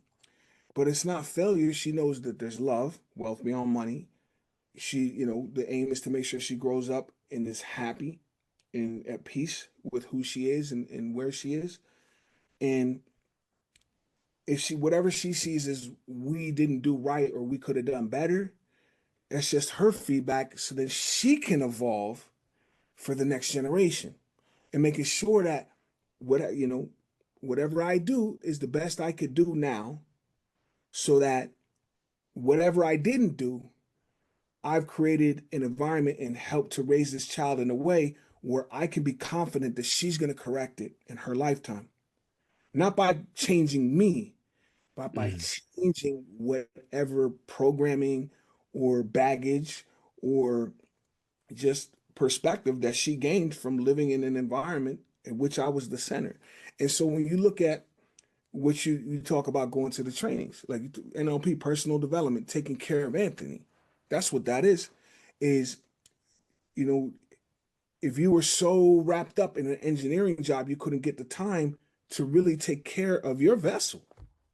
But it's not failure. She knows that there's love, wealth beyond money. The aim is to make sure she grows up and is happy and at peace with who she is and where she is. And if whatever she sees as we didn't do right or we could have done better, that's just her feedback so that she can evolve for the next generation, and making sure that whatever I do is the best I could do now, so that whatever I didn't do, I've created an environment and helped to raise this child in a way where I can be confident that she's going to correct it in her lifetime. Not by changing me, but by mm. changing whatever programming or baggage or just perspective that she gained from living in an environment in which I was the center. And so when you look at what you talk about going to the trainings, like NLP, personal development, taking care of Anthony, that's what that is, you know, if you were so wrapped up in an engineering job, you couldn't get the time to really take care of your vessel,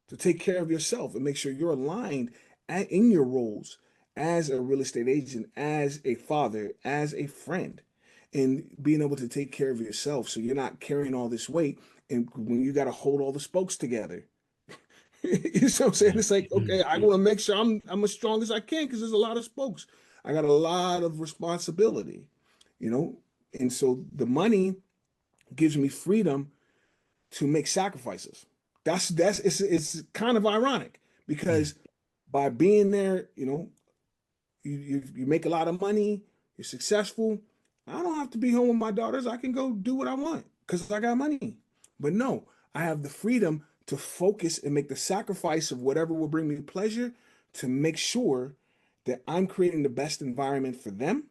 to take care of yourself and make sure you're aligned in your roles as a real estate agent, as a father, as a friend, and being able to take care of yourself so you're not carrying all this weight. And when you got to hold all the spokes together, you know what I'm saying? Yeah. It's like, okay, I want to make sure I'm as strong as I can because there's a lot of spokes. I got a lot of responsibility, you know? And so the money gives me freedom to make sacrifices. It's kind of ironic Mm, because by being there, you make a lot of money, you're successful. I don't have to be home with my daughters. I can go do what I want because I got money. But no, I have the freedom to focus and make the sacrifice of whatever will bring me pleasure to make sure that I'm creating the best environment for them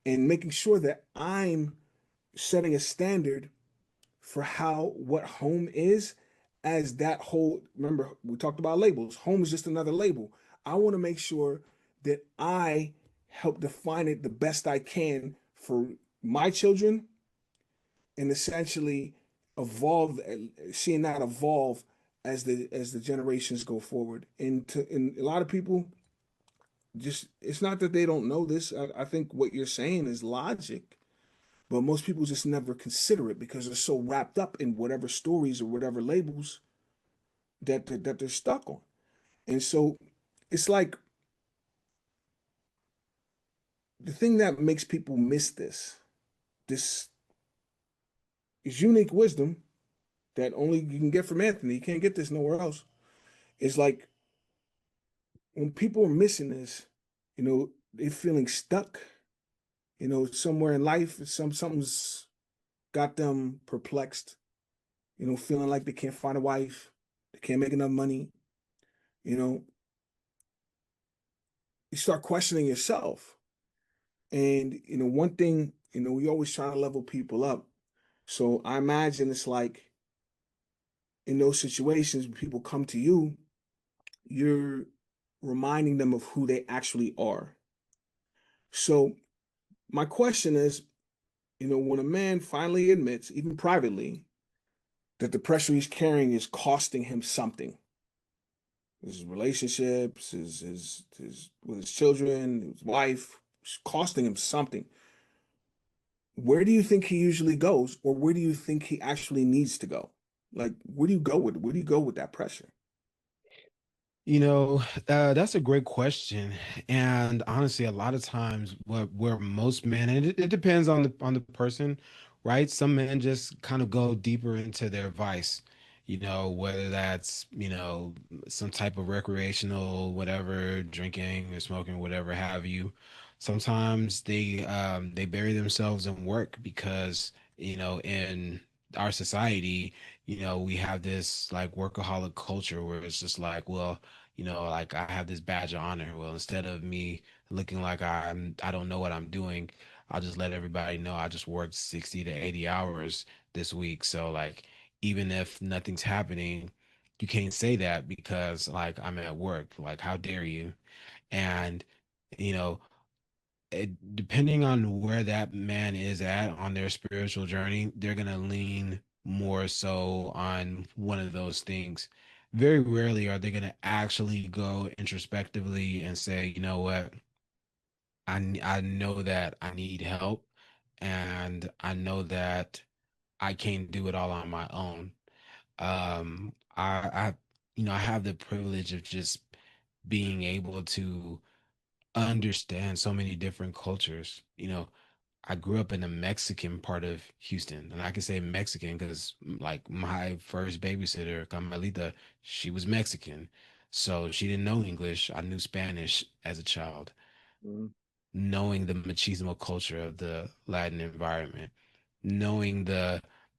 and making sure that I'm setting a standard for what home is, as that whole, remember we talked about labels. Home is just another label. I want to make sure that I help define it the best I can for my children, and essentially evolve, seeing that evolve as the generations go forward. And a lot of people, just, it's not that they don't know this. I think what you're saying is logic, but most people just never consider it because they're so wrapped up in whatever stories or whatever labels that they're stuck on. And so it's like the thing that makes people miss this is unique wisdom that only you can get from Anthony. You can't get this nowhere else. It's like when people are missing this, they're feeling stuck, somewhere in life, something's got them perplexed, feeling like they can't find a wife, they can't make enough money, you know, you start questioning yourself. And, one thing, we always try to level people up. So I imagine it's like in those situations, when people come to you, you're reminding them of who they actually are. So my question is, when a man finally admits, even privately, that the pressure he's carrying is costing him something, his relationships, his with his children, his wife, it's costing him something. Where do you think he usually goes, or where do you think he actually needs to go? Like, where do you go with that pressure? That's a great question. And honestly, a lot of times where most men, and it depends on the person, right? Some men just kind of go deeper into their vice, whether that's, some type of recreational, whatever, drinking or smoking, whatever have you. Sometimes they bury themselves in work because, in our society, we have this like workaholic culture where it's just like, well, like I have this badge of honor. Well, instead of me looking like I don't know what I'm doing, I'll just let everybody know I just worked 60 to 80 hours this week. So like even if nothing's happening, you can't say that because like I'm at work. Like how dare you? And you know, depending on where that man is at on their spiritual journey, they're gonna lean more so on one of those things. Very rarely are they gonna actually go introspectively and say, you know what, I know that I need help, and I know that I can't do it all on my own. I I have the privilege of just being able to understand so many different cultures. I grew up in the Mexican part of Houston, and I can say Mexican because, like, my first babysitter, Carmelita, she was Mexican, so she didn't know English. I knew Spanish as a child, Mhm. knowing the machismo culture of the Latin environment, knowing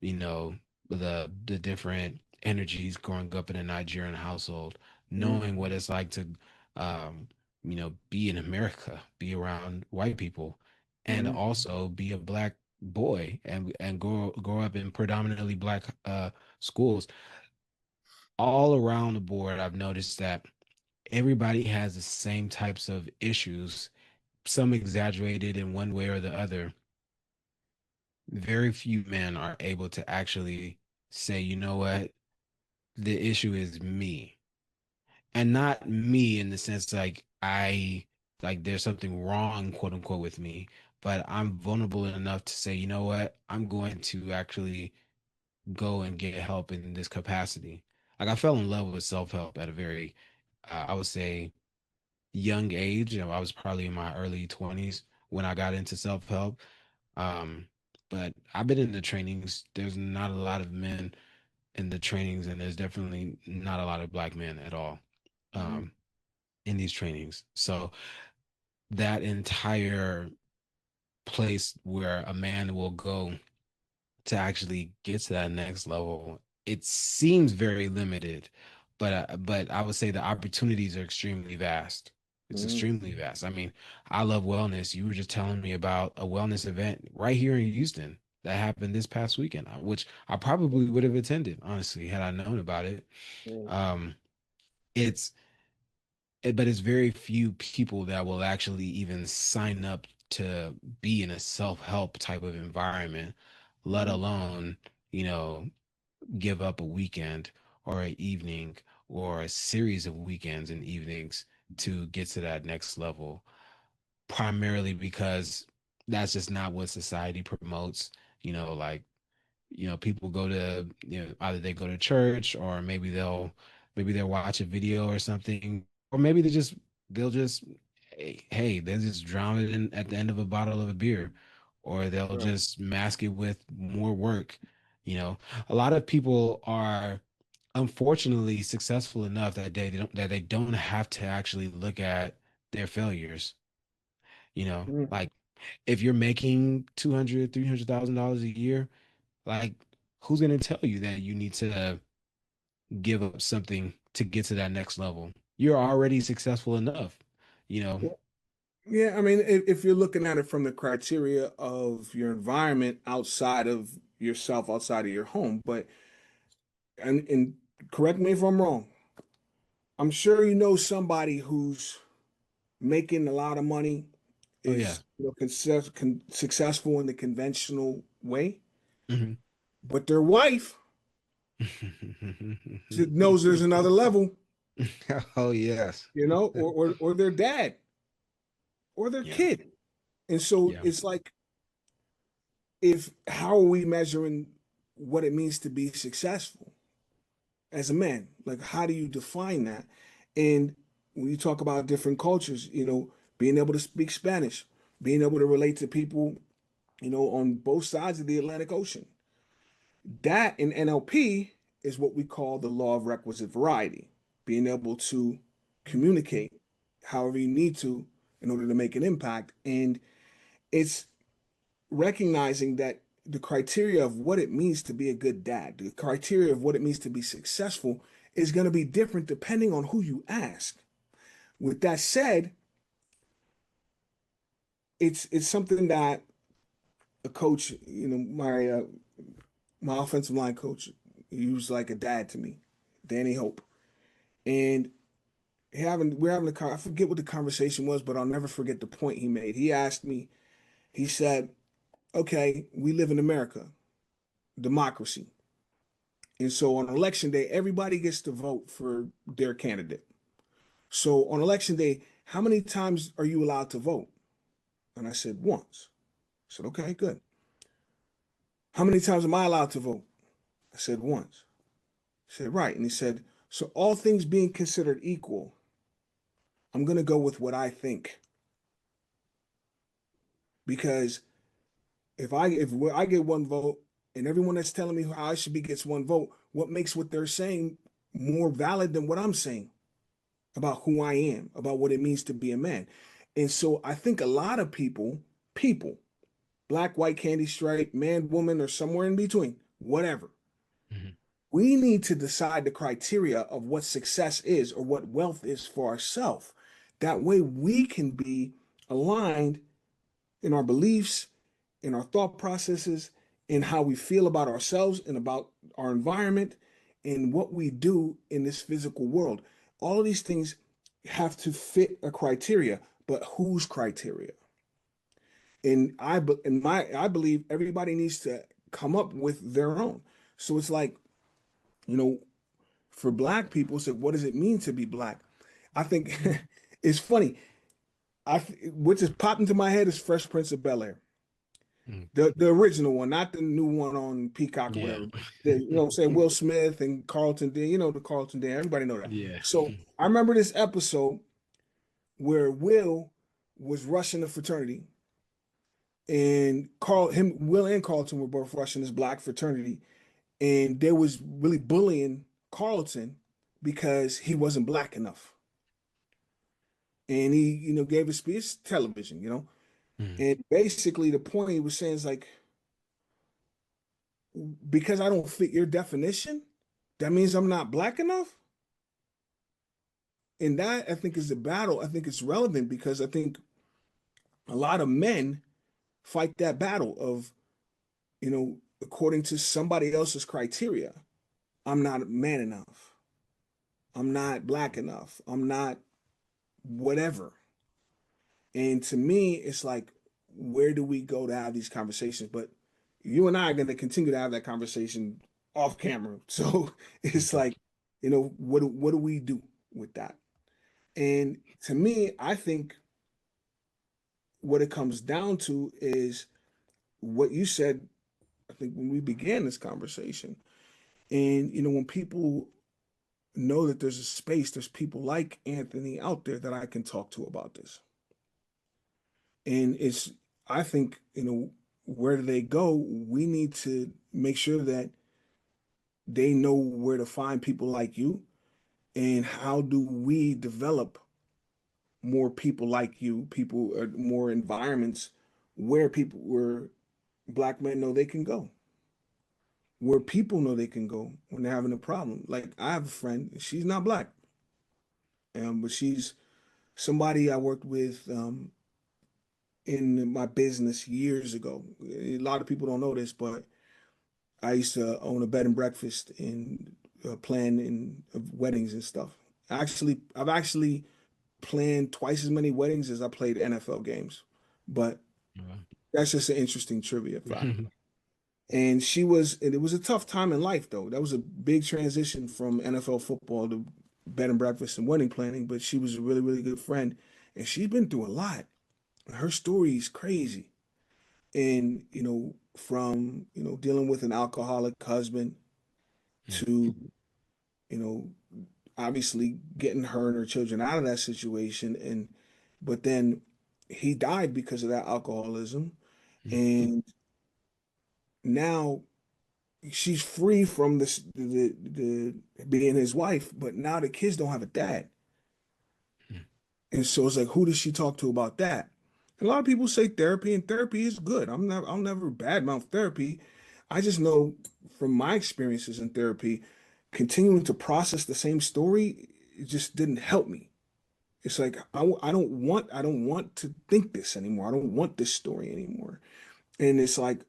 you know, the different energies growing up in a Nigerian household, Mhm. knowing what it's like to, um, be in America, be around white people, and Mhm. also be a black boy and grow up in predominantly black schools. All around the board, I've noticed that everybody has the same types of issues, some exaggerated in one way or the other. Very few men are able to actually say, you know what, the issue is me. And not me in the sense like like there's something wrong, quote unquote, with me, but I'm vulnerable enough to say, you know what, I'm going to actually go and get help in this capacity. Like I fell in love with self-help at a very, I would say, young age. I was probably in my early 20s when I got into self-help. Um, but I've been in the trainings. There's not a lot of men in the trainings, and there's definitely not a lot of black men at all Mhm. um, in these trainings. So that entire place where a man will go to actually get to that next level, it seems very limited, but I would say the opportunities are extremely vast. It's Mhm. extremely vast. I mean, I love wellness. You were just telling me about a wellness event right here in Houston that happened this past weekend, which I probably would have attended, honestly, had I known about it. Mhm. Um, it's but it's very few people that will actually even sign up to be in a self-help type of environment, let Mhm. alone, you know, give up a weekend or an evening or a series of weekends and evenings to get to that next level, primarily because that's just not what society promotes. Like, people go to, either they go to church or maybe they'll Maybe they'll watch a video or something, or maybe they'll just hey, they'll just drown it in at the end of a bottle of a beer, or they'll Right. just mask it with more work. You know, a lot of people are unfortunately successful enough that they don't have to actually look at their failures. You know, Mm. like if you're making 200, $300,000 a year, like who's going to tell you that you need to give up something to get to that next level? You're already successful enough, you know. Well, yeah, I mean, if you're looking at it from the criteria of your environment outside of yourself, outside of your home, but and correct me if I'm wrong. I'm sure you know somebody who's making a lot of money, Oh yeah. is successful in the conventional way, Mhm. but their wife knows there's another level, Oh yes. or their dad or their Yeah. kid. And so Yeah. it's like, if how are we measuring what it means to be successful as a man? Like, how do you define that? And when you talk about different cultures, being able to speak Spanish, being able to relate to people, on both sides of the Atlantic Ocean, that in NLP is what we call the law of requisite variety, being able to communicate however you need to in order to make an impact. And it's recognizing that the criteria of what it means to be a good dad, the criteria of what it means to be successful, is going to be different depending on who you ask. With that said, it's something that a coach, my offensive line coach, he was like a dad to me, Danny Hope. And we're having I forget what the conversation was, but I'll never forget the point he made. He asked me, he said, okay, we live in America, democracy. And so on election day, everybody gets to vote for their candidate. So on election day, how many times are you allowed to vote? And I said, once. I said, okay, good. How many times am I allowed to vote? I said, once. I said, right. And he said, so all things being considered equal, I'm going to go with what I think. Because if I get one vote and everyone that's telling me how I should be gets one vote, what makes what they're saying more valid than what I'm saying about who I am, about what it means to be a man? And so I think a lot of people, black, white, candy stripe, man, woman, or somewhere in between, whatever, Mhm. we need to decide the criteria of what success is or what wealth is for ourselves. That way we can be aligned in our beliefs, in our thought processes, in how we feel about ourselves and about our environment and what we do in this physical world. All of these things have to fit a criteria, but whose criteria? And I believe everybody needs to come up with their own. So it's like, you know, for black people, it's like, what does it mean to be black? I think it's funny. What just popped into my head is Fresh Prince of Bel-Air. Mhm. The original one, not the new one on Peacock or Yeah. whatever. But what I'm saying, Will Smith and Carlton Dan, the Carlton Dan, everybody know that. Yeah. So I remember this episode where Will was rushing the fraternity, and Will and Carlton were both rushing this black fraternity, and they was really bullying Carlton because he wasn't black enough. And he, gave a speech television, Mhm. and basically the point he was saying is like, because I don't fit your definition, that means I'm not black enough. And that, I think, is the battle. I think it's relevant because I think a lot of men fight that battle of, according to somebody else's criteria, I'm not man enough. I'm not black enough. I'm not whatever. And to me, it's like, where do we go to have these conversations? But you and I are going to continue to have that conversation off camera. So it's Okay. like, what do we do with that? And to me, I think what it comes down to is what you said, I think, when we began this conversation. And, when people know that there's a space, there's people like Anthony out there that I can talk to about this. And I think, where do they go? We need to make sure that they know where to find people like you, and how do we develop more people like you, people, more environments where black men know they can go, where people know they can go when they're having a problem. Like I have a friend, she's not black, but she's somebody I worked with in my business years ago. A lot of people don't know this, but I used to own a bed and breakfast and plan in weddings and stuff. I've actually planned twice as many weddings as I played NFL games, but that's just an interesting trivia fact. And it was a tough time in life though. That was a big transition from NFL football to bed and breakfast and wedding planning, but she was a really, really good friend and she's been through a lot. Her story is crazy. And, from, dealing with an alcoholic husband to, you know, obviously getting her and her children out of that situation. But then he died because of that alcoholism. And now she's free from the being his wife, but now the kids don't have a dad. And so it's like, who does she talk to about that? And a lot of people say therapy, and therapy is good. I'll never badmouth therapy. I just know from my experiences in therapy, continuing to process the same story, it just didn't help me. It's like I don't want to think this anymore. I don't want this story anymore. And it's like,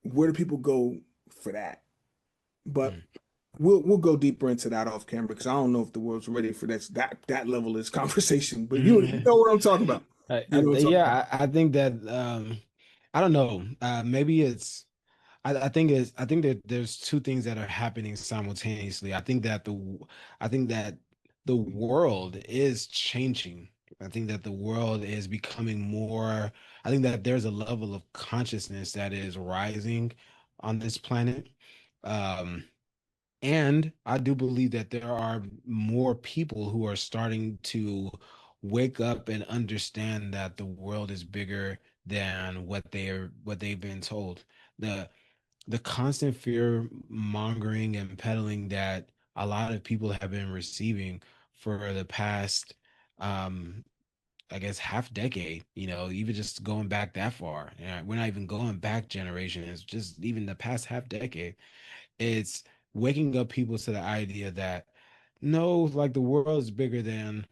where do people go for that? But we'll go deeper into that off camera because I don't know if the world's ready for that level of this conversation. But you know what I'm talking about. You know what I'm talking about. I think that I don't know. Maybe it's I think that there's two things that are happening simultaneously. I think that the world is changing. I think that the world is becoming more, I think that there's a level of consciousness that is rising on this planet. Um, and I do believe that there are more people who are starting to wake up and understand that the world is bigger than what they've been told. The the constant fear mongering and peddling that a lot of people have been receiving for the past I guess half decade, even just going back that far. And we're not even going back generations, just even the past half decade. It's waking up people to the idea that no, like the world is bigger than,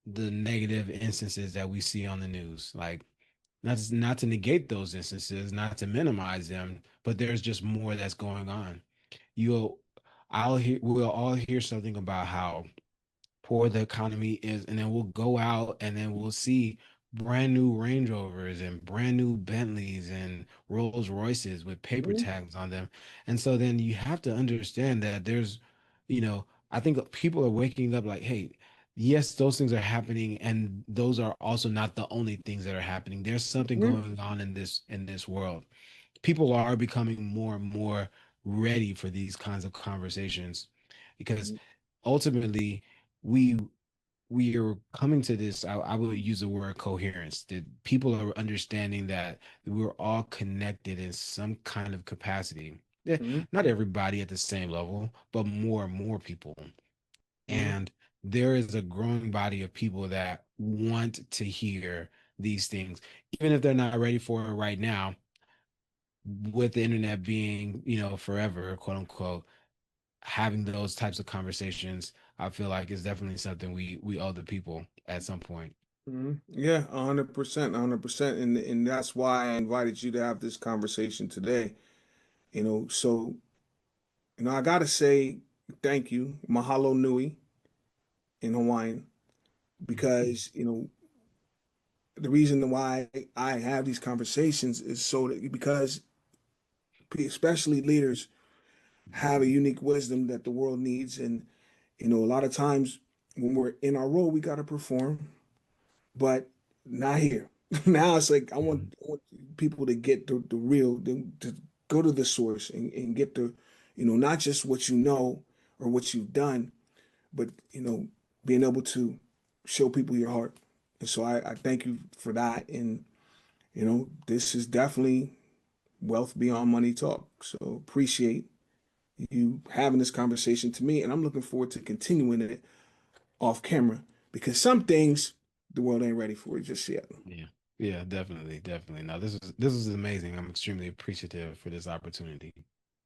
the negative instances that we see on the news. Like not to negate those instances, not to minimize them, but there's just more that's going on. You'll we'll all hear something about how poor the economy is, and then we'll go out and then we'll see brand new Range Rovers and brand new Bentleys and Rolls Royces with paper Mhm, tags on them. And so then you have to understand that I think people are waking up like, hey, yes, those things are happening, and those are also not the only things that are happening. There's something mhm, going on in this world. People are becoming more and more ready for these kinds of conversations because mhm, ultimately we we are coming to this. I will use the word coherence, that people are understanding that we're all connected in some kind of capacity. Yeah, mhm, not everybody at the same level, but more and more people. mhm, And there is a growing body of people that want to hear these things, even if they're not ready for it right now. With the internet being, forever, quote unquote, having those types of conversations, I feel like is definitely something we owe the people at some point. mhm. Yeah, 100%, 100%. And that's why I invited you to have this conversation today. So, I gotta say thank you, mahalo nui in Hawaiian, because, the reason why I have these conversations is because especially leaders have a unique wisdom that the world needs. And, a lot of times when we're in our role, we got to perform, but not here. Now it's like I want people to get the real, to go to the source and get not just what you know, or what you've done, but being able to show people your heart. And so I thank you for that. And this is definitely wealth beyond money talk. So appreciate you having this conversation to me, and I'm looking forward to continuing it off camera because some things the world ain't ready for just yet. Yeah. Yeah, definitely, definitely. Now this is amazing. I'm extremely appreciative for this opportunity.